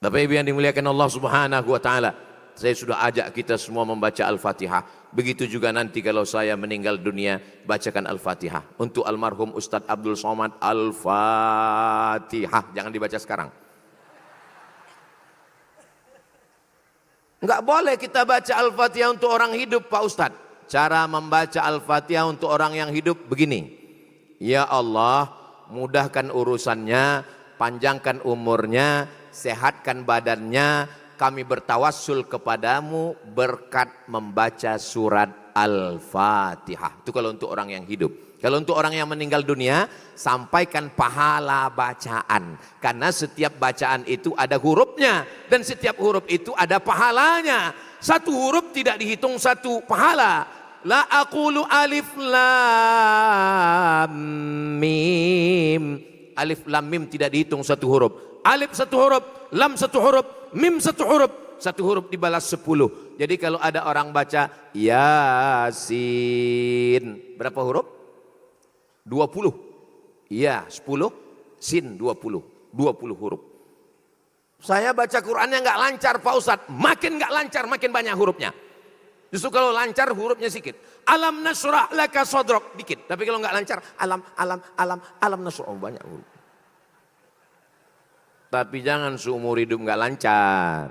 Bapak Ibu yang dimuliakan Allah Subhanahu wa taala, saya sudah ajak kita semua membaca Al-Fatihah. Begitu juga nanti kalau saya meninggal dunia, bacakan Al-Fatihah. Untuk almarhum Ustadz Abdul Somad, Al-Fatihah. Jangan dibaca sekarang. Enggak boleh kita baca Al-Fatihah untuk orang hidup Pak Ustadz. Cara membaca Al-Fatihah untuk orang yang hidup begini. Ya Allah, mudahkan urusannya, panjangkan umurnya, sehatkan badannya. Kami bertawassul kepadamu berkat membaca surat Al-Fatihah. Itu kalau untuk orang yang hidup. Kalau untuk orang yang meninggal dunia, sampaikan pahala bacaan. Karena setiap bacaan itu ada hurufnya. Dan setiap huruf itu ada pahalanya. Satu huruf tidak dihitung satu pahala. La aqulu alif lam mim. Alif lam mim tidak dihitung satu huruf. Alif satu huruf, lam satu huruf, mim satu huruf. Satu huruf dibalas 10. Jadi kalau ada orang baca Yasin, berapa huruf? 20. Iya, 10, sin 20. 20 huruf. Saya baca Qur'annya nggak lancar Pak Ustadz. Makin nggak lancar, makin banyak hurufnya. Justru kalau lancar hurufnya sedikit. Alam nasrah laka sodrok, dikit. Tapi kalau nggak lancar, alam nasrah, oh, banyak huruf. Tapi jangan seumur hidup nggak lancar.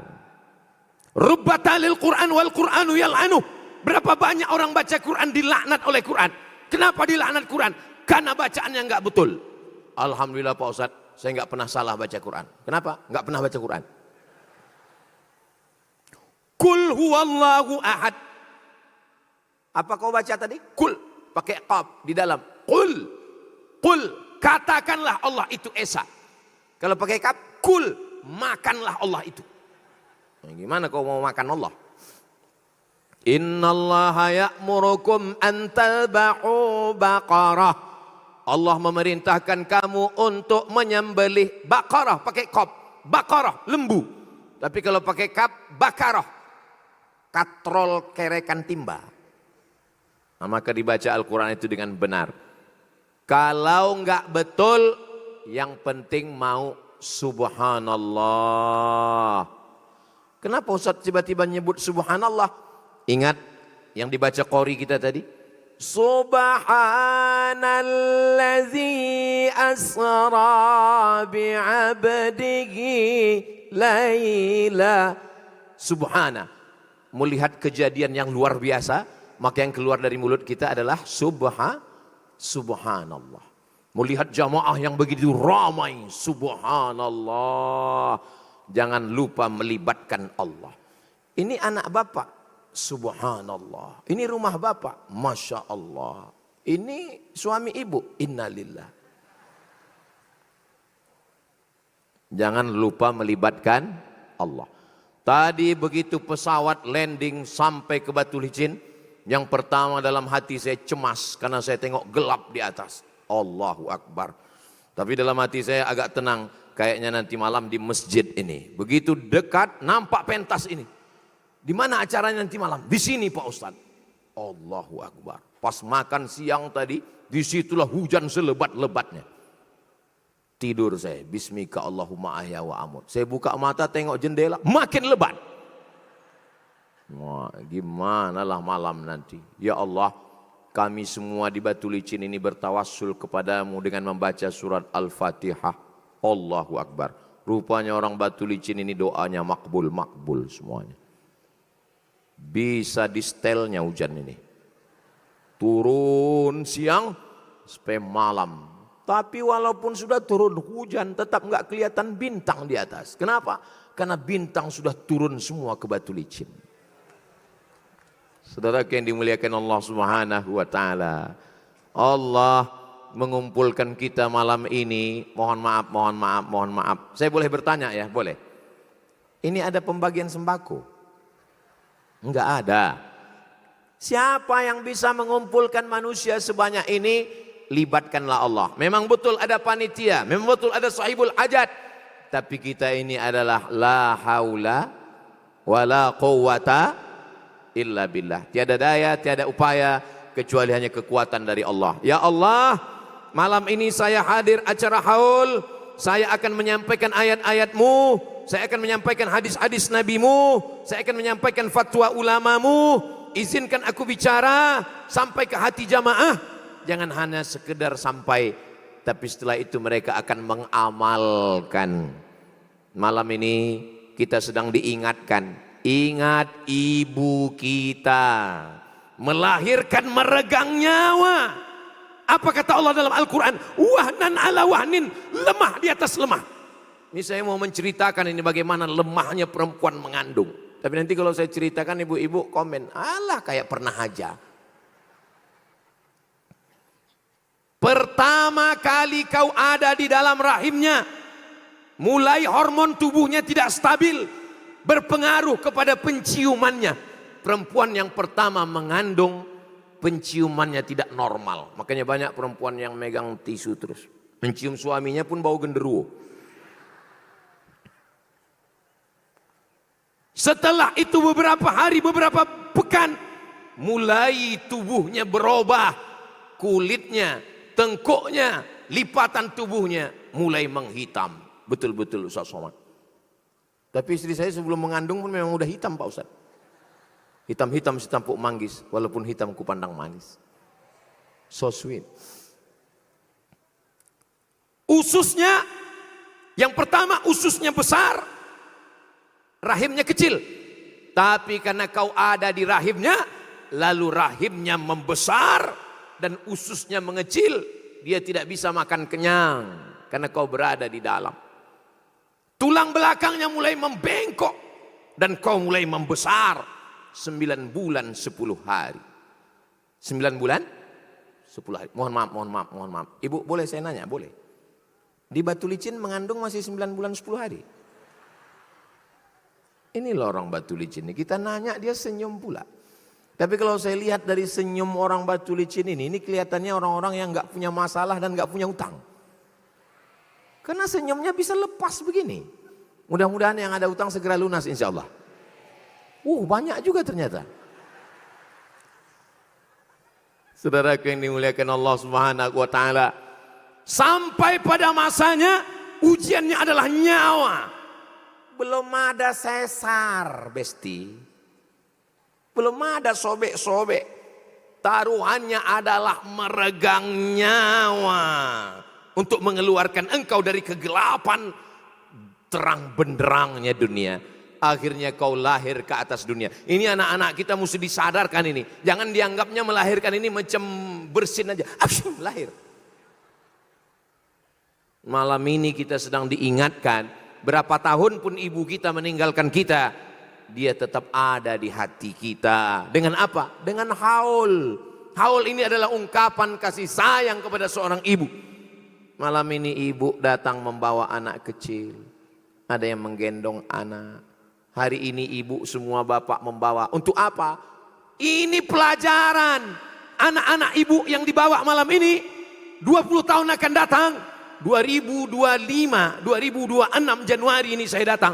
Rubbatalil Qur'an wal Qur'anu yal'anuh. Berapa banyak orang baca Qur'an dilaknat oleh Qur'an. Kenapa dilaknat Qur'an? Karena bacaannya nggak betul. Alhamdulillah Pak Ustadz, saya nggak pernah salah baca Quran. Kenapa? Nggak pernah baca Quran. Kul huwallahu ahad. Apa kau baca tadi? Kul, pakai qaf di dalam. Kul, katakanlah Allah itu esa. Kalau pakai kaf, kul, makanlah Allah itu. Nah, gimana kau mau makan Allah? Innallaha ya'murukum an tadba'u baqarah. Allah memerintahkan kamu untuk menyembelih bakarah, pakai kop, bakarah, lembu. Tapi kalau pakai kap, bakarah, katrol kerekan timba. Nah, maka dibaca Al-Quran itu dengan benar. Kalau enggak betul, yang penting mau subhanallah. Kenapa Ustaz tiba-tiba nyebut subhanallah? Ingat yang dibaca qori kita tadi? Subhanallazi asra bi'abdihi laila. Subhana. Melihat kejadian yang luar biasa, maka yang keluar dari mulut kita adalah subhanallah. Melihat jamaah yang begitu ramai, subhanallah. Jangan lupa melibatkan Allah. Ini anak bapak, subhanallah. Ini rumah bapak, masya Allah. Ini suami ibu, innalillah. Jangan lupa melibatkan Allah. Tadi begitu pesawat landing sampai ke Batu Licin, yang pertama dalam hati saya cemas karena saya tengok gelap di atas. Allahu Akbar. Tapi dalam hati saya agak tenang, kayaknya nanti malam di masjid ini. Begitu dekat nampak pentas ini. Di mana acaranya nanti malam? Di sini Pak Ustadz. Allahu Akbar. Pas makan siang tadi, disitulah hujan selebat-lebatnya. Tidur saya, bismika Allahumma ahya wa amut. Saya buka mata tengok jendela, makin lebat. Wah, gimana lah malam nanti. Ya Allah, kami semua di Batu Licin ini bertawassul kepadamu dengan membaca surat Al-Fatihah. Allahu Akbar. Rupanya orang Batu Licin ini doanya makbul semuanya. Bisa di setelnya hujan ini. Turun siang sampai malam. Tapi walaupun sudah turun hujan, tetap nggak kelihatan bintang di atas. Kenapa? Karena bintang sudah turun semua ke Batu Licin. Saudara yang dimuliakan Allah Subhanahu wa taala. Allah mengumpulkan kita malam ini. Mohon maaf. Saya boleh bertanya ya? Boleh. Ini ada pembagian sembako? Enggak ada. Siapa yang bisa mengumpulkan manusia sebanyak ini? Libatkanlah Allah. Memang betul ada panitia, memang betul ada sahibul hajat. Tapi kita ini adalah la haula wala quwwata illa billah. Tiada daya, tiada upaya kecuali hanya kekuatan dari Allah. Ya Allah, malam ini saya hadir acara haul. Saya akan menyampaikan ayat-ayat-Mu. Saya akan menyampaikan hadis-hadis Nabi-Mu. Saya akan menyampaikan fatwa ulama-Mu. Izinkan aku bicara sampai ke hati jamaah. Jangan hanya sekedar sampai, tapi setelah itu mereka akan mengamalkan. Malam ini kita sedang diingatkan. Ingat ibu kita melahirkan meregang nyawa. Apa kata Allah dalam Al-Quran? Wahnan ala wahnin, lemah di atas lemah. Ini saya mau menceritakan ini bagaimana lemahnya perempuan mengandung. Tapi nanti kalau saya ceritakan ibu-ibu komen, alah kayak pernah aja. Pertama kali kau ada di dalam rahimnya, mulai hormon tubuhnya tidak stabil, berpengaruh kepada penciumannya. Perempuan yang pertama mengandung, penciumannya tidak normal. Makanya banyak perempuan yang megang tisu terus. Mencium suaminya pun bau genderuwo. Setelah itu beberapa hari, beberapa pekan, mulai tubuhnya berubah. Kulitnya, tengkuknya, lipatan tubuhnya mulai menghitam. Betul-betul Ustaz Somad. Tapi istri saya sebelum mengandung pun memang udah hitam Pak Ustaz. Hitam-hitam setampuk manggis, walaupun hitam kupandang manis. So sweet. Ususnya, yang pertama ususnya besar, rahimnya kecil. Tapi karena kau ada di rahimnya, lalu rahimnya membesar dan ususnya mengecil, dia tidak bisa makan kenyang karena kau berada di dalam. Tulang belakangnya mulai membengkok dan kau mulai membesar. 9 bulan 10 hari. 9 bulan 10 hari. Mohon maaf. Ibu boleh saya nanya? Boleh. Di Batu Licin mengandung masih 9 bulan 10 hari. Ini loh orang Batu Licin ini. Kita nanya dia senyum pula. Tapi kalau saya lihat dari senyum orang Batu Licin ini kelihatannya orang-orang yang nggak punya masalah dan nggak punya utang. Karena senyumnya bisa lepas begini. Mudah-mudahan yang ada utang segera lunas insya Allah. Banyak juga ternyata. Saudaraku yang dimuliakan Allah Subhanahu wa taala, sampai pada masanya ujiannya adalah nyawa. Belum ada sesar, besti. Belum ada sobek-sobek. Taruhannya adalah meregang nyawa untuk mengeluarkan engkau dari kegelapan terang benderangnya dunia. Akhirnya kau lahir ke atas dunia. Ini anak-anak kita mesti disadarkan ini. Jangan dianggapnya melahirkan ini macam bersin aja. Lahir. Malam ini kita sedang diingatkan. Berapa tahun pun ibu kita meninggalkan kita, dia tetap ada di hati kita. Dengan apa? Dengan haul. Haul ini adalah ungkapan kasih sayang kepada seorang ibu. Malam ini ibu datang membawa anak kecil. Ada yang menggendong anak. Hari ini ibu semua bapak membawa. Untuk apa? Ini pelajaran. Anak-anak ibu yang dibawa malam ini 20 tahun akan datang. 2025, 2026 Januari ini saya datang.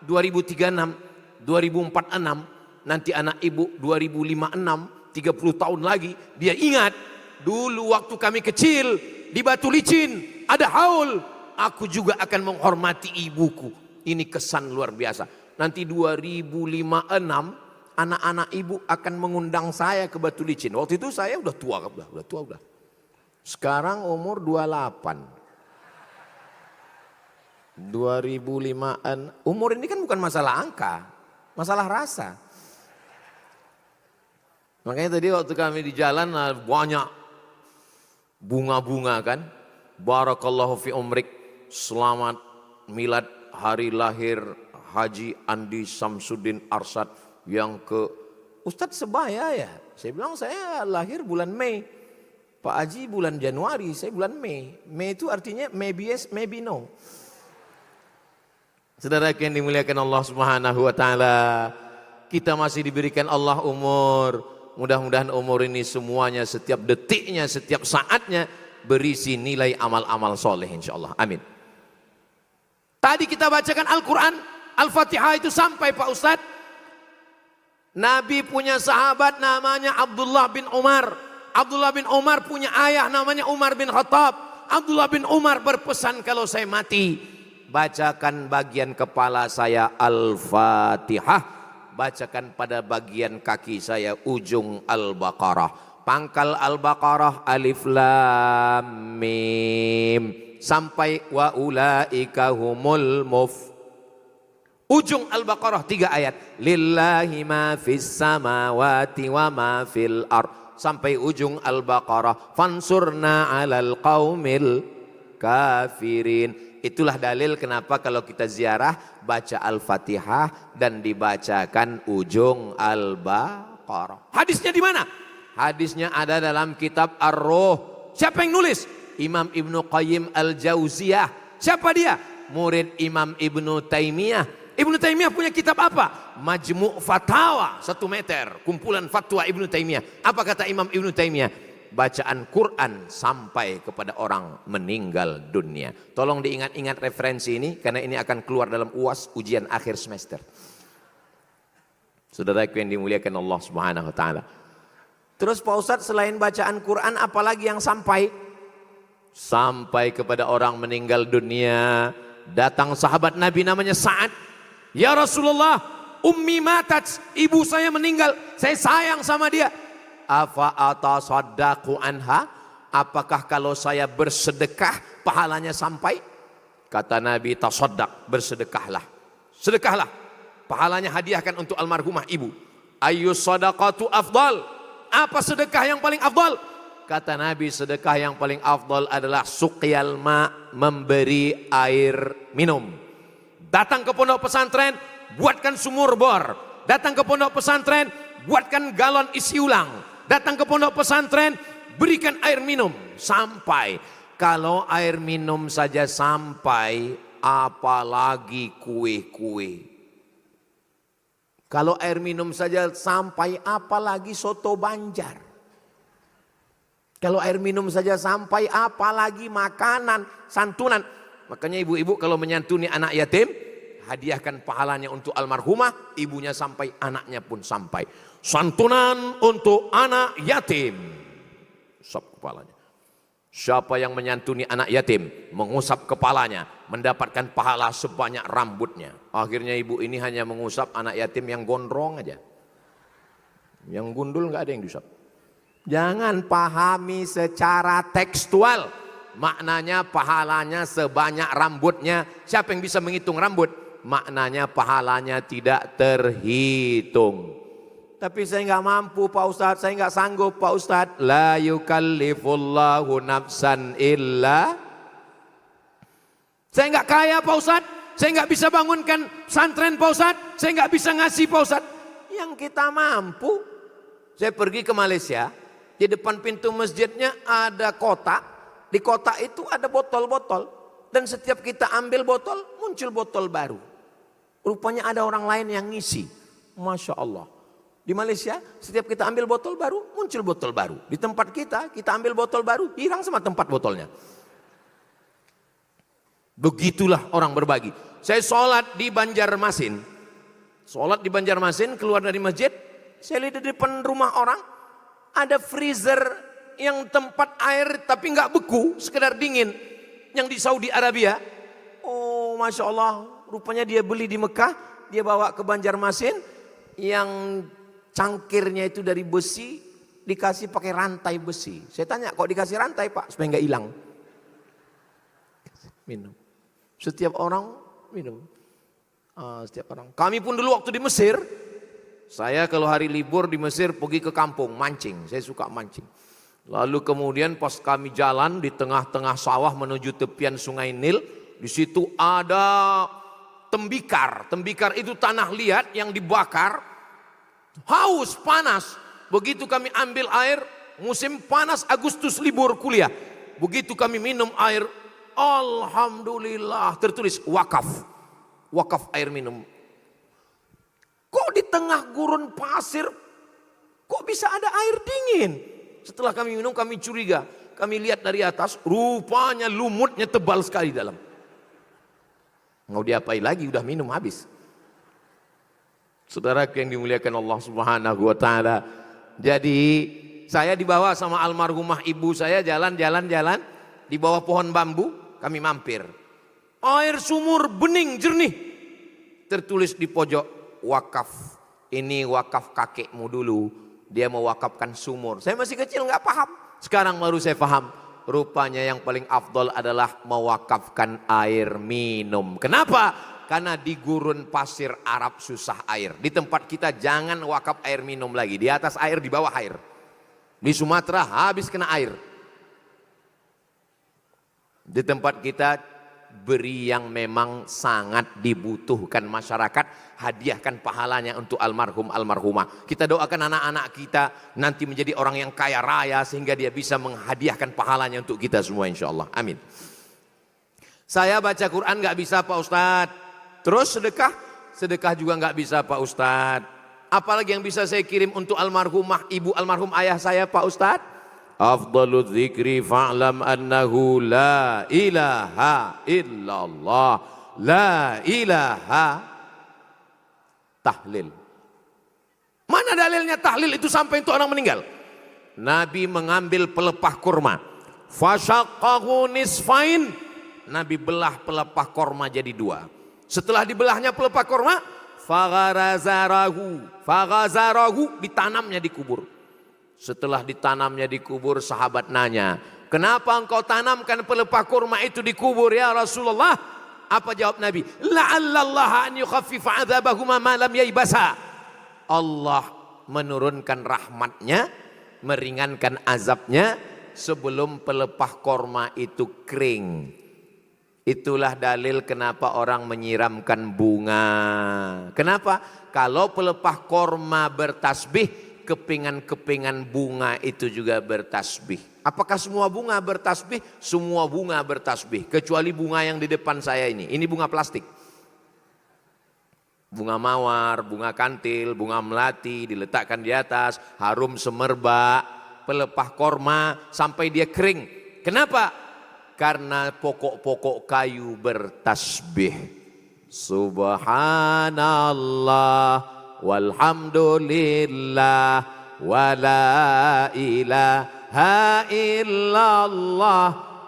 2036, 2046, nanti anak ibu 2056, 30 tahun lagi dia ingat dulu waktu kami kecil di Batu Licin ada haul, aku juga akan menghormati ibuku. Ini kesan luar biasa. Nanti 2056 anak-anak ibu akan mengundang saya ke Batu Licin. Waktu itu saya udah tua. Sekarang umur 28. 2005-an. Umur ini kan bukan masalah angka, masalah rasa. Makanya tadi waktu kami di jalan banyak bunga-bunga kan. Barakallahu fi umrik. Selamat milad hari lahir Haji Andi Samsudin Arsad yang ke Ustadz sebaya ya. Saya bilang saya lahir bulan Mei. Pak Haji bulan Januari, saya bulan Mei. Mei itu artinya maybe yes, maybe no. Saudara yang dimuliakan Allah Subhanahu wa taala, kita masih diberikan Allah umur. Mudah-mudahan umur ini semuanya, setiap detiknya, setiap saatnya berisi nilai amal-amal soleh insyaallah. Amin. Tadi kita bacakan Al-Quran, Al-Fatihah itu sampai Pak Ustadz. Nabi punya sahabat namanya Abdullah bin Umar. Abdullah bin Umar punya ayah namanya Umar bin Khattab. Abdullah bin Umar berpesan kalau saya mati, bacakan bagian kepala saya Al-Fatihah, bacakan pada bagian kaki saya ujung Al-Baqarah. Pangkal Al-Baqarah alif lam mim sampai wa ulaika humul ujung Al-Baqarah 3 ayat. Lillahi ma fis samawati wa ma fil ard sampai ujung Al-Baqarah. Fansurna 'alal qaumil kafirin. Itulah dalil kenapa kalau kita ziarah baca Al-Fatihah dan dibacakan ujung Al-Baqarah. Hadisnya di mana? Hadisnya ada dalam kitab Ar-Ruh Siapa yang nulis? Imam Ibnu Qayyim Al-Jauziyah. Siapa dia? Murid Imam Ibnu Taimiyah. Ibnu Taimiyah punya kitab apa? Majmu' Fatawa, 1 meter. Kumpulan fatwa Ibnu Taimiyah. Apa kata Imam Ibnu Taimiyah? Bacaan Quran sampai kepada orang meninggal dunia. Tolong diingat-ingat referensi ini, karena ini akan keluar dalam UAS, ujian akhir semester. Saudaraku yang dimuliakan Allah Subhanahu wa taala. Terus Pak Ustadz, selain bacaan Quran apalagi yang sampai? Sampai kepada orang meninggal dunia. Datang sahabat Nabi namanya Sa'ad. Ya Rasulullah, ummi matat, ibu saya meninggal, saya sayang sama dia. Afa atasaddaqu anha? Apakah kalau saya bersedekah pahalanya sampai? Kata Nabi, tasaddaq, bersedekahlah. Sedekahlah, pahalanya hadiahkan untuk almarhumah ibu. Ayyus sadaqatu afdal? Apa sedekah yang paling afdal? Kata Nabi, sedekah yang paling afdal adalah suqyal ma, memberi air minum. Datang ke pondok pesantren, buatkan sumur bor. Datang ke pondok pesantren, buatkan galon isi ulang. Datang ke pondok pesantren, berikan air minum. Sampai. Kalau air minum saja sampai, apalagi kue-kue. Kalau air minum saja sampai, apalagi soto Banjar. Kalau air minum saja sampai, apalagi makanan, santunan. Makanya ibu-ibu kalau menyantuni anak yatim, hadiahkan pahalanya untuk almarhumah, ibunya sampai, anaknya pun sampai. Santunan untuk anak yatim. Usap kepalanya. Siapa yang menyantuni anak yatim, mengusap kepalanya, mendapatkan pahala sebanyak rambutnya. Akhirnya ibu ini hanya mengusap anak yatim yang gondrong aja. Yang gundul nggak ada yang diusap. Jangan pahami secara tekstual. Maknanya pahalanya sebanyak rambutnya. Siapa yang bisa menghitung rambut? Maknanya pahalanya tidak terhitung. Tapi saya nggak mampu Pak Ustadz, saya nggak sanggup Pak Ustadz. La yukallifullahu nafsan illa. Saya nggak kaya Pak Ustadz, saya nggak bisa bangunkan pesantren Pak Ustadz, saya nggak bisa ngasih Pak Ustadz. Yang kita mampu, saya pergi ke Malaysia, di depan pintu masjidnya ada kotak, di kotak itu ada botol-botol, dan setiap kita ambil botol, muncul botol baru. Rupanya ada orang lain yang ngisi, Masya Allah. Di Malaysia, setiap kita ambil botol baru, muncul botol baru. Di tempat kita ambil botol baru, hilang sama tempat botolnya. Begitulah orang berbagi. Saya sholat di Banjarmasin. Sholat di Banjarmasin, keluar dari masjid, saya lihat di depan rumah orang, ada freezer yang tempat air tapi nggak beku, sekedar dingin. Yang di Saudi Arabia. Oh Masya Allah, rupanya dia beli di Mekah, dia bawa ke Banjarmasin, yang cangkirnya itu dari besi, dikasih pakai rantai besi. Saya tanya, kok dikasih rantai Pak? Supaya nggak hilang. Minum. Setiap orang minum. Setiap orang. Kami pun dulu waktu di Mesir, saya kalau hari libur di Mesir pergi ke kampung mancing. Saya suka mancing. Lalu kemudian pas kami jalan di tengah-tengah sawah menuju tepian Sungai Nil, di situ ada tembikar. Tembikar itu tanah liat yang dibakar. Haus, panas. Begitu kami ambil air, musim panas Agustus libur kuliah. Begitu kami minum air, alhamdulillah, tertulis wakaf. Wakaf air minum. Kok di tengah gurun pasir, kok bisa ada air dingin? Setelah kami minum, kami curiga. Kami lihat dari atas, rupanya lumutnya tebal sekali dalam. Mau diapain lagi, udah minum habis. Saudara yang dimuliakan Allah Subhanahu wa taala. Jadi saya dibawa sama almarhumah ibu saya jalan-jalan di bawah pohon bambu, kami mampir. Air sumur bening jernih. Tertulis di pojok, wakaf. Ini wakaf kakekmu dulu. Dia mewakafkan sumur. Saya masih kecil nggak paham. Sekarang baru saya paham. Rupanya yang paling afdol adalah mewakafkan air minum. Kenapa? Karena di gurun pasir Arab susah air. Di tempat kita jangan wakaf air minum lagi. Di atas air, di bawah air. Di Sumatera habis kena air. Di tempat kita beri yang memang sangat dibutuhkan masyarakat, hadiahkan pahalanya untuk almarhum almarhumah. Kita doakan anak-anak kita nanti menjadi orang yang kaya raya sehingga dia bisa menghadiahkan pahalanya untuk kita semua insyaallah. Amin. Saya baca Quran nggak bisa Pak Ustadz. Terus sedekah? Sedekah juga nggak bisa Pak Ustadz. Apalagi yang bisa saya kirim untuk almarhumah ibu almarhum ayah saya Pak Ustadz? Afdalu dzikri fa'lam annahu la ilaha illallah. La ilaha tahlil. Mana dalilnya tahlil itu sampai untuk orang meninggal? Nabi mengambil pelepah kurma. Fasyaqqahu nisfain. Nabi belah pelepah kurma jadi dua. Setelah dibelahnya pelepah kurma, faghazarahu ditanamnya di kubur. Setelah ditanamnya di kubur, sahabat nanya, kenapa engkau tanamkan pelepah kurma itu di kubur ya Rasulullah? Apa jawab Nabi? La'allallaha an yukhaffifa 'adzabahuma ma lam yaibasa. Allah menurunkan rahmatnya, meringankan azabnya sebelum pelepah kurma itu kering. Itulah dalil kenapa orang menyiramkan bunga. Kenapa? Kalau pelepah kurma bertasbih, kepingan-kepingan bunga itu juga bertasbih. Apakah semua bunga bertasbih? Semua bunga bertasbih. Kecuali bunga yang di depan saya ini. Ini bunga plastik. Bunga mawar, bunga kantil, bunga melati diletakkan di atas. Harum semerbak, pelepah korma sampai dia kering. Kenapa? Karena pokok-pokok kayu bertasbih. Subhanallah. Walhamdulillah wala ilaha illallah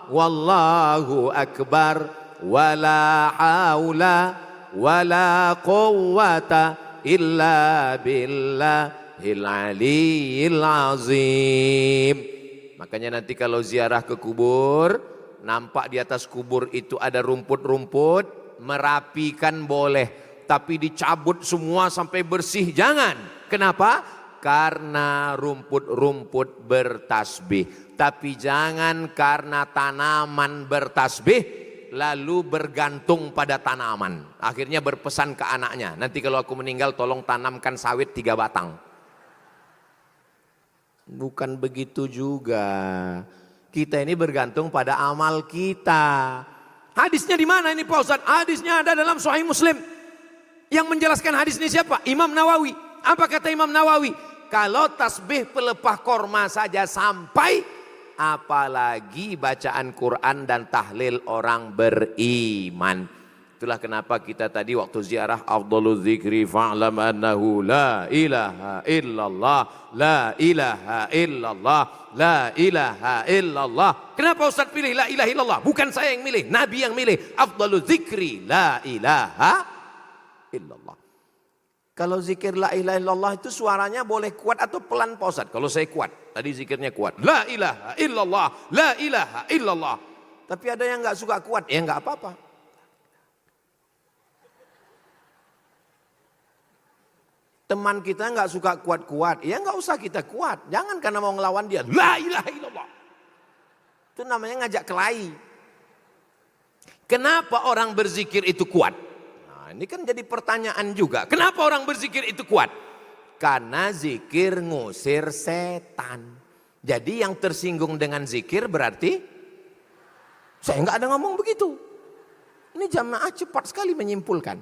wallahu akbar wala haula wala quwwata illa billahil aliyyil azim. Makanya nanti kalau ziarah ke kubur, nampak di atas kubur itu ada rumput-rumput, merapikan boleh. Tapi dicabut semua sampai bersih, jangan. Kenapa? Karena rumput-rumput bertasbih. Tapi jangan karena tanaman bertasbih lalu bergantung pada tanaman. Akhirnya berpesan ke anaknya, nanti kalau aku meninggal tolong tanamkan sawit 3 batang. Bukan begitu juga. Kita ini bergantung pada amal kita. Hadisnya di mana ini Pak Ustadz? Hadisnya ada dalam Sahih Muslim. Yang menjelaskan hadis ini siapa? Imam Nawawi. Apa kata Imam Nawawi? Kalau tasbih pelepah korma saja sampai, apalagi bacaan Quran dan tahlil orang beriman. Itulah kenapa kita tadi waktu ziarah afdhalu dzikri fa'lam annahu la ilaha illallah, la ilaha illallah, la ilaha illallah. Kenapa Ustaz pilih la ilaha illallah? Bukan saya yang milih, Nabi yang milih. Afdhalu dzikri la ilaha illallah. Kalau zikir la ilaha illallah itu suaranya boleh kuat atau pelan Pak Ustaz? Kalau saya kuat, tadi zikirnya kuat. La ilaha illallah, la ilaha illallah. Tapi ada yang nggak suka kuat, ya nggak apa-apa. Teman kita nggak suka kuat-kuat, ya nggak usah kita kuat. Jangan karena mau ngelawan dia, la ilaha illallah. Itu namanya ngajak kelahi. Kenapa orang berzikir itu kuat? Ini kan jadi pertanyaan juga. Kenapa orang berzikir itu kuat? Karena zikir ngusir setan. Jadi yang tersinggung dengan zikir berarti saya nggak ada ngomong begitu. Ini jamaah cepat sekali menyimpulkan.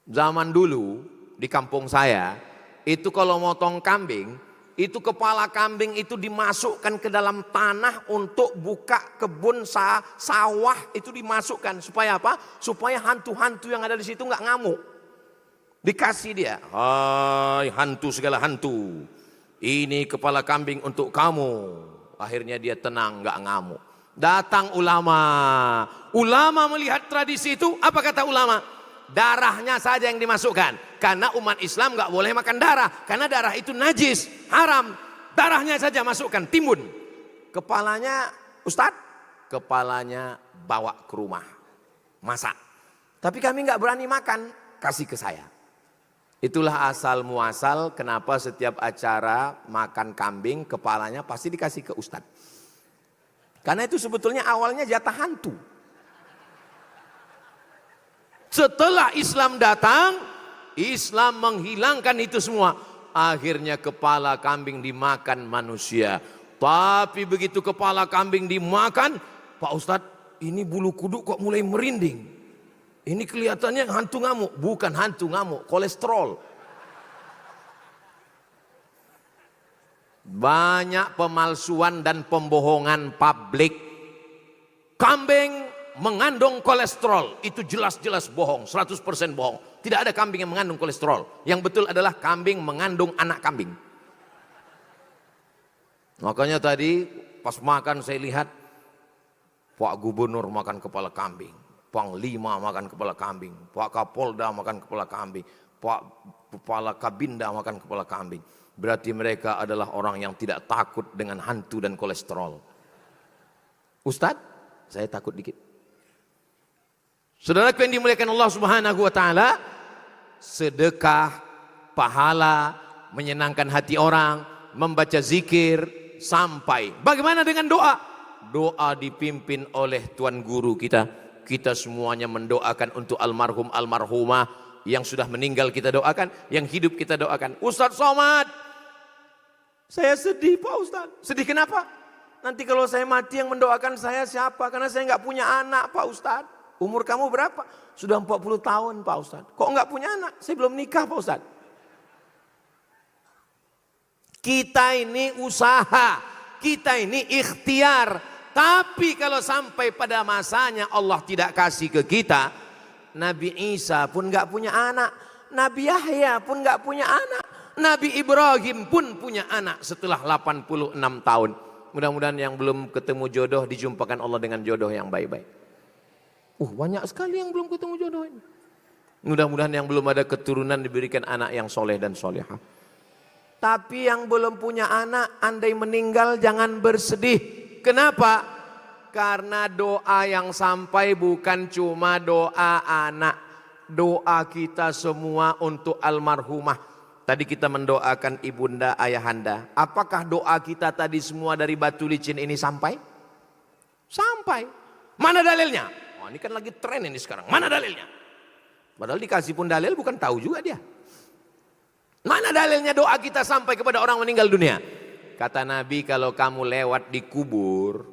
Zaman dulu di kampung saya itu kalau motong kambing, itu kepala kambing itu dimasukkan ke dalam tanah untuk buka kebun sawah, itu dimasukkan supaya apa? Supaya hantu-hantu yang ada di situ nggak ngamuk. Dikasih dia, hai hantu segala hantu, ini kepala kambing untuk kamu. Akhirnya dia tenang, nggak ngamuk. Datang ulama melihat tradisi itu, apa kata ulama? Darahnya saja yang dimasukkan. Karena umat Islam gak boleh makan darah. Karena darah itu najis, haram. Darahnya saja masukkan, timbun. Kepalanya, Ustadz, kepalanya bawa ke rumah. Masak. Tapi kami gak berani makan, kasih ke saya. Itulah asal muasal kenapa setiap acara makan kambing, kepalanya pasti dikasih ke Ustadz. Karena itu sebetulnya awalnya jatah hantu. Setelah Islam datang, Islam menghilangkan itu semua. Akhirnya kepala kambing dimakan manusia. Tapi begitu kepala kambing dimakan, Pak Ustadz, ini bulu kuduk kok mulai merinding. Ini kelihatannya hantu ngamuk. Bukan hantu ngamuk, kolesterol. Banyak pemalsuan dan pembohongan publik. Kambing mengandung kolesterol, itu jelas-jelas bohong, 100% bohong. Tidak ada kambing yang mengandung kolesterol. Yang betul adalah kambing mengandung anak kambing. Makanya tadi pas makan saya lihat Pak Gubernur makan kepala kambing, Panglima makan kepala kambing, Pak Kapolda makan kepala kambing, Pak Kepala Kabinda makan kepala kambing. Berarti mereka adalah orang yang tidak takut dengan hantu dan kolesterol. Ustadz, saya takut dikit. Saudaraku yang dimuliakan Allah Subhanahu wa taala, sedekah, pahala, menyenangkan hati orang, membaca zikir sampai. Bagaimana dengan doa? Doa dipimpin oleh Tuan Guru kita. Kita semuanya mendoakan untuk almarhum almarhumah yang sudah meninggal kita doakan, yang hidup kita doakan. Ustadz Somad, saya sedih Pak Ustadz. Sedih kenapa? Nanti kalau saya mati yang mendoakan saya siapa? Karena saya nggak punya anak Pak Ustadz. Umur kamu berapa? Sudah 40 tahun Pak Ustadz. Kok nggak punya anak? Saya belum nikah Pak Ustadz. Kita ini usaha, kita ini ikhtiar. Tapi kalau sampai pada masanya Allah tidak kasih ke kita, Nabi Isa pun nggak punya anak, Nabi Yahya pun nggak punya anak, Nabi Ibrahim pun punya anak setelah 86 tahun. Mudah-mudahan yang belum ketemu jodoh dijumpakan Allah dengan jodoh yang baik-baik. Banyak sekali yang belum ketemu jodoh ini. Mudah-mudahan yang belum ada keturunan diberikan anak yang soleh dan solehah. Tapi yang belum punya anak, andai meninggal jangan bersedih. Kenapa? Karena doa yang sampai bukan cuma doa anak. Doa kita semua untuk almarhumah. Tadi kita mendoakan ibunda ayahanda. Apakah doa kita tadi semua dari batu licin ini sampai? Sampai. Mana dalilnya? Ini kan lagi tren ini sekarang. Mana dalilnya? Padahal dikasih pun dalil bukan tahu juga dia. Mana dalilnya doa kita sampai kepada orang meninggal dunia? Kata Nabi, kalau kamu lewat di kubur,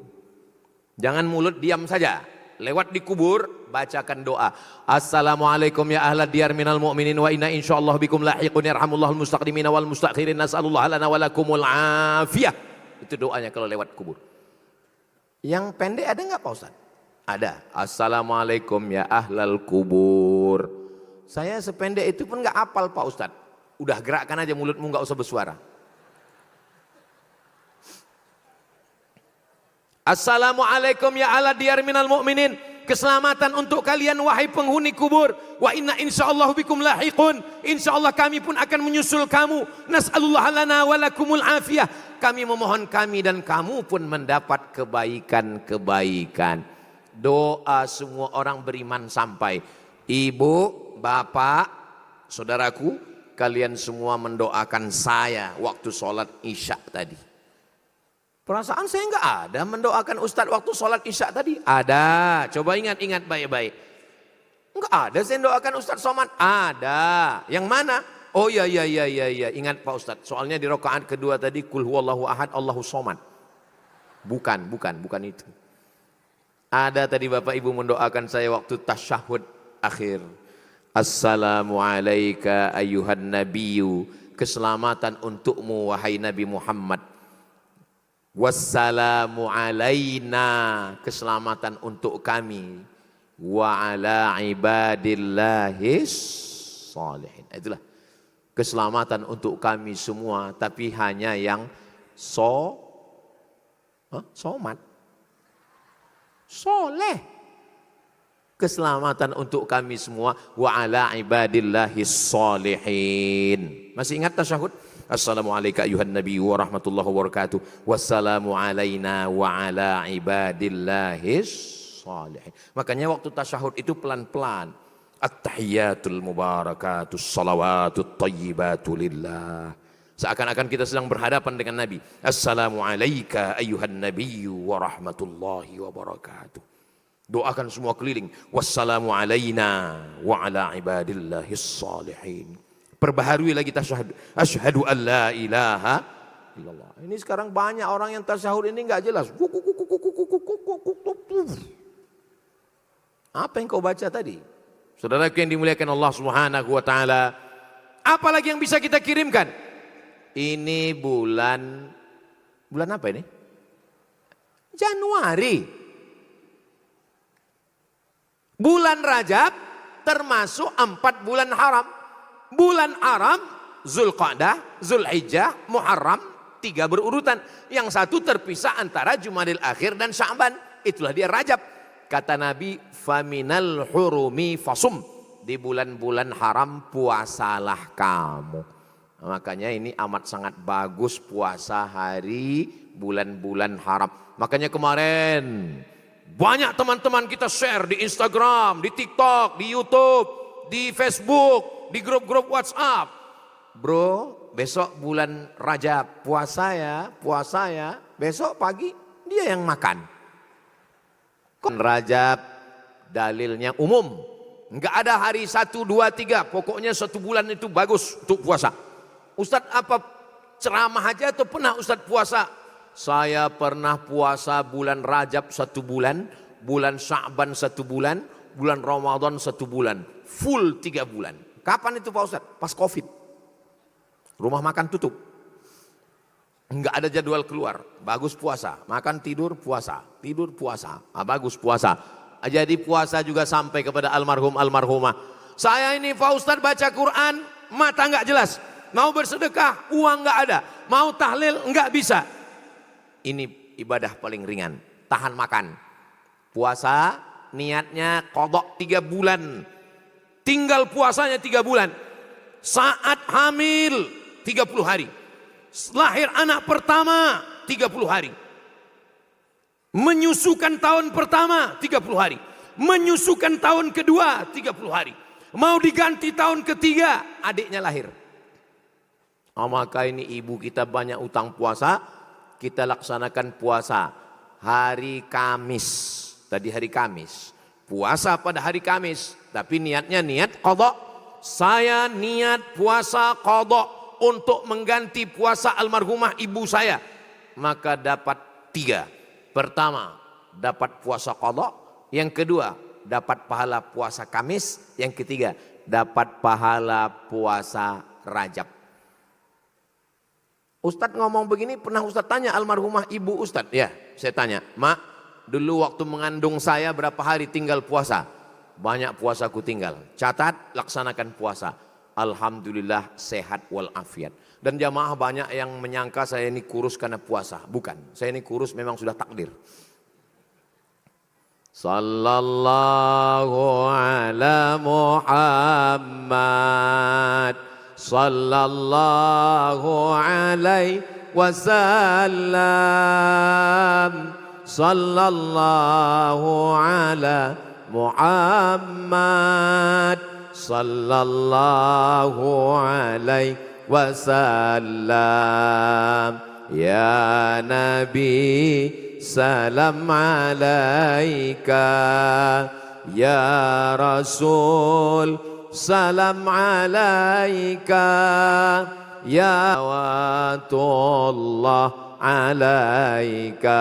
jangan mulut diam saja. Lewat di kubur, bacakan doa. Assalamualaikum ya ahlad diyar minal mu'minin wa inna insyaallah bikum lahiqun yarhamullahul mustaqdimina wal mustakhirin nas'alullah lana walakumul afiyah. Itu doanya kalau lewat kubur. Yang pendek ada enggak Pak Ustaz? Ada. Assalamualaikum ya ahlal kubur. Saya sependek itu pun enggak hafal Pak Ustaz. Udah gerakkan aja mulutmu, enggak usah bersuara. Assalamualaikum ya ala diyar minal mu'minin. Keselamatan untuk kalian wahai penghuni kubur. Wa inna insyaallah bikum lahiqun. Insyaallah kami pun akan menyusul kamu. Nas'alullah lana walakumul afiyah. Kami memohon kami dan kamu pun mendapat kebaikan-kebaikan. Doa semua orang beriman sampai. Ibu, bapak, saudaraku, kalian semua mendoakan saya waktu sholat isya tadi. Perasaan saya enggak ada mendoakan Ustadz waktu sholat isya tadi. Ada, coba ingat-ingat baik-baik. Enggak ada saya mendoakan Ustadz Somad. Ada, yang mana? Oh iya, ingat Pak Ustadz. Soalnya di rakaat kedua tadi, Kul huwallahu ahad, Allahu somad. Bukan itu. Ada tadi Bapak Ibu mendoakan saya waktu tasyahud akhir. Assalamualaikum ayyuhan nabiyyu. Keselamatan untukmu wahai Nabi Muhammad. Wassalamu alaina. Keselamatan untuk kami. Wa ala ibadillahis salihin. Itulah keselamatan untuk kami semua. Tapi hanya yang somat. Soleh. Keselamatan untuk kami semua. Wa ala ibadillahis salihin. Masih ingat tasyahud? Assalamualaikum ayuhan nabi wa rahmatullahi wa barakatuh. Wassalamu alaina wa ala ibadillahis salihin. Makanya waktu tasyahud itu pelan-pelan. At-tahiyyatul mubarakatus salawatut tayyibatu lillah. Seakan-akan kita sedang berhadapan dengan Nabi. Assalamualaikum ayuhan nabi wa rahmatullahi wa barakatuh. Doakan semua keliling. Wassalamu alaina wa ala ibadillahis salihin. Perbaharui lagi tasyahud. Asyhadu an la ilaha illallah. Ini sekarang banyak orang yang tasyahud ini enggak jelas. Apa yang kau baca tadi? Saudaraku yang dimuliakan Allah Subhanahu wa taala, apalagi yang bisa kita kirimkan? Ini bulan apa ini? Januari. Bulan Rajab termasuk 4 bulan haram. Bulan haram, Zulqa'dah, Zulhijjah, Muharram, 3 berurutan. Yang satu terpisah antara Jumadil Akhir dan Sya'ban. Itulah dia Rajab. Kata Nabi, faminal hurumi fasum. Di bulan-bulan haram puasalah kamu. Makanya ini amat sangat bagus puasa hari bulan-bulan haram. Makanya kemarin banyak teman-teman kita share di Instagram, di TikTok, di YouTube, di Facebook, di grup-grup WhatsApp. Bro, besok bulan Rajab puasa ya. Besok pagi dia yang makan. Rajab dalilnya umum. Enggak ada hari 1, 2, 3. Pokoknya 1 bulan itu bagus untuk puasa. Ustadz apa ceramah aja atau pernah Ustadz puasa? Saya pernah puasa bulan Rajab 1 bulan, bulan Sya'ban 1 bulan, bulan Ramadan 1 bulan. Full 3 bulan. Kapan itu Pak Ustadz? Pas Covid. Rumah makan tutup. Enggak ada jadwal keluar. Bagus puasa. Makan tidur puasa. Tidur puasa. Bagus puasa. Jadi puasa juga sampai kepada almarhumah. Saya ini Pak Ustadz baca Quran, mata enggak jelas. Mau bersedekah, uang enggak ada. Mau tahlil enggak bisa. Ini ibadah paling ringan, tahan makan. Puasa niatnya qadha 3 bulan. Tinggal puasanya 3 bulan. Saat hamil 30 hari. Lahir anak pertama 30 hari. Menyusukan tahun pertama 30 hari. Menyusukan tahun kedua 30 hari. Mau diganti tahun ketiga adiknya lahir. Maka ini ibu kita banyak utang puasa. Kita laksanakan puasa hari Kamis. Tadi hari Kamis. Puasa pada hari Kamis. Tapi niatnya niat qadha. Saya niat puasa qadha untuk mengganti puasa almarhumah ibu saya. Maka dapat 3. Pertama, dapat puasa qadha. Yang kedua, dapat pahala puasa Kamis. Yang ketiga, dapat pahala puasa Rajab. Ustadz ngomong begini, pernah Ustadz tanya almarhumah ibu Ustadz? Ya, saya tanya, Mak, dulu waktu mengandung saya berapa hari tinggal puasa? Banyak puasaku tinggal. Catat, laksanakan puasa. Alhamdulillah sehat walafiat. Dan jamaah banyak yang menyangka saya ini kurus karena puasa. Bukan, saya ini kurus memang sudah takdir. Sallallahu ala Muhammad. Sallallahu alaihi wasallam. Sallallahu ala Muhammad. Sallallahu alaihi wasallam. Ya Nabi salam alaika. Ya Rasul salam alaika. Ya watullah alaika.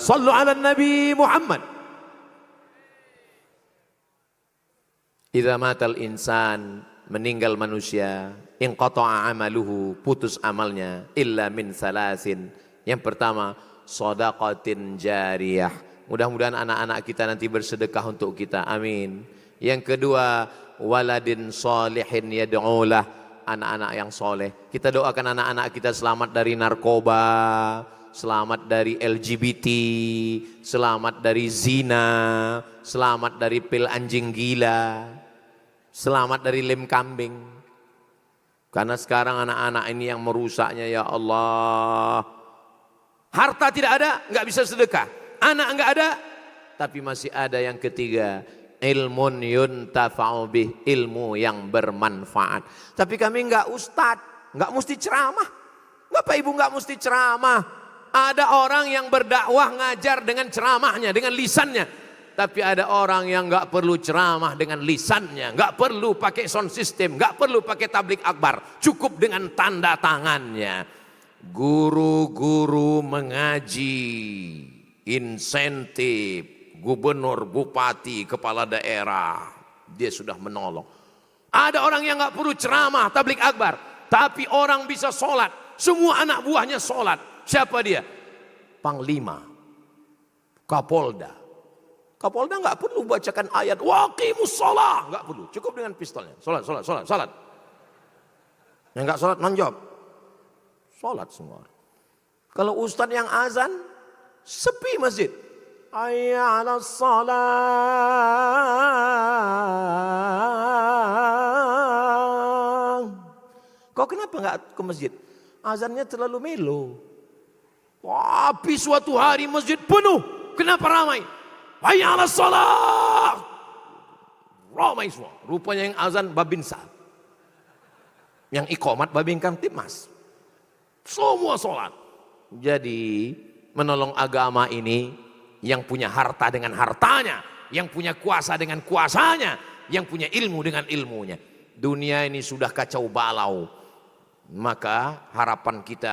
Sallu ala Nabi Muhammad. Idza matal insan, meninggal manusia, inqata'a amaluhu, putus amalnya, illa min salasin. Yang pertama, shadaqatin jariyah. Mudah-mudahan anak-anak kita nanti bersedekah untuk kita. Amin. Yang kedua, waladin solihin yad'ulah, anak-anak yang soleh. Kita doakan anak-anak kita selamat dari narkoba, selamat dari LGBT, selamat dari zina, selamat dari pil anjing gila, selamat dari lem kambing. Karena sekarang anak-anak ini yang merusaknya, ya Allah. Harta tidak ada, nggak bisa sedekah. Anak nggak ada, tapi masih ada yang ketiga. Ilmun yuntafa'u bih, ilmu yang bermanfaat. Tapi kami enggak ustad, enggak mesti ceramah. Bapak Ibu enggak mesti ceramah. Ada orang yang berdakwah ngajar dengan ceramahnya, dengan lisannya. Tapi ada orang yang nggak perlu ceramah dengan lisannya, nggak perlu pakai sound system, nggak perlu pakai tablik akbar, cukup dengan tanda tangannya. Guru-guru mengaji, insentif, gubernur, bupati, kepala daerah, dia sudah menolong. Ada orang yang nggak perlu ceramah, tablik akbar, tapi orang bisa sholat. Semua anak buahnya sholat. Siapa dia? Panglima, Kapolda. Kapolda nggak perlu bacakan ayat waqimus sholat, nggak perlu. Cukup dengan pistolnya. Sholat. Yang nggak sholat nonjob. Sholat semua. Kalau ustadz yang azan, sepi masjid. Hayya 'alas shalah. Kau kenapa nggak ke masjid? Azannya terlalu melo. Tapi suatu hari masjid penuh. Kenapa ramai? Hayya 'alas shalah. Ramai semua. Rupanya yang azan Babinsa. Yang iqamat Babin Kamtibmas. Semua sholat. Jadi menolong agama ini, yang punya harta dengan hartanya, yang punya kuasa dengan kuasanya, yang punya ilmu dengan ilmunya. Dunia ini sudah kacau balau. Maka harapan kita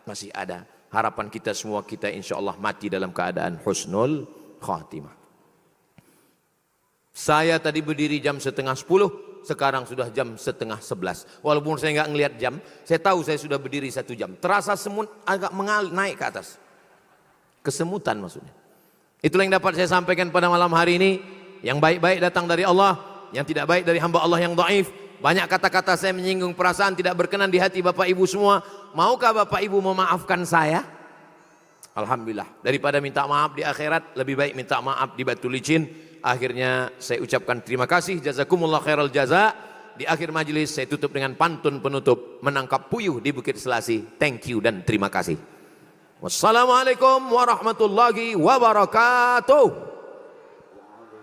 masih ada. Harapan kita semua, kita insya Allah mati dalam keadaan husnul khatimah. Saya tadi berdiri jam 9:30, sekarang sudah jam 10:30. Walaupun saya nggak ngelihat jam, saya tahu saya sudah berdiri 1 jam. Terasa semut agak naik ke atas. Kesemutan maksudnya. Itulah yang dapat saya sampaikan pada malam hari ini. Yang baik-baik datang dari Allah, yang tidak baik dari hamba Allah yang dhaif. Banyak kata-kata saya menyinggung perasaan tidak berkenan di hati Bapak Ibu semua. Maukah Bapak Ibu memaafkan saya? Alhamdulillah. Daripada minta maaf di akhirat, lebih baik minta maaf di batu licin. Akhirnya saya ucapkan terima kasih, jazakumullah khairal jaza. Di akhir majelis saya tutup dengan pantun penutup, menangkap puyuh di Bukit Selasi. Thank you dan terima kasih. Wassalamualaikum warahmatullahi wabarakatuh.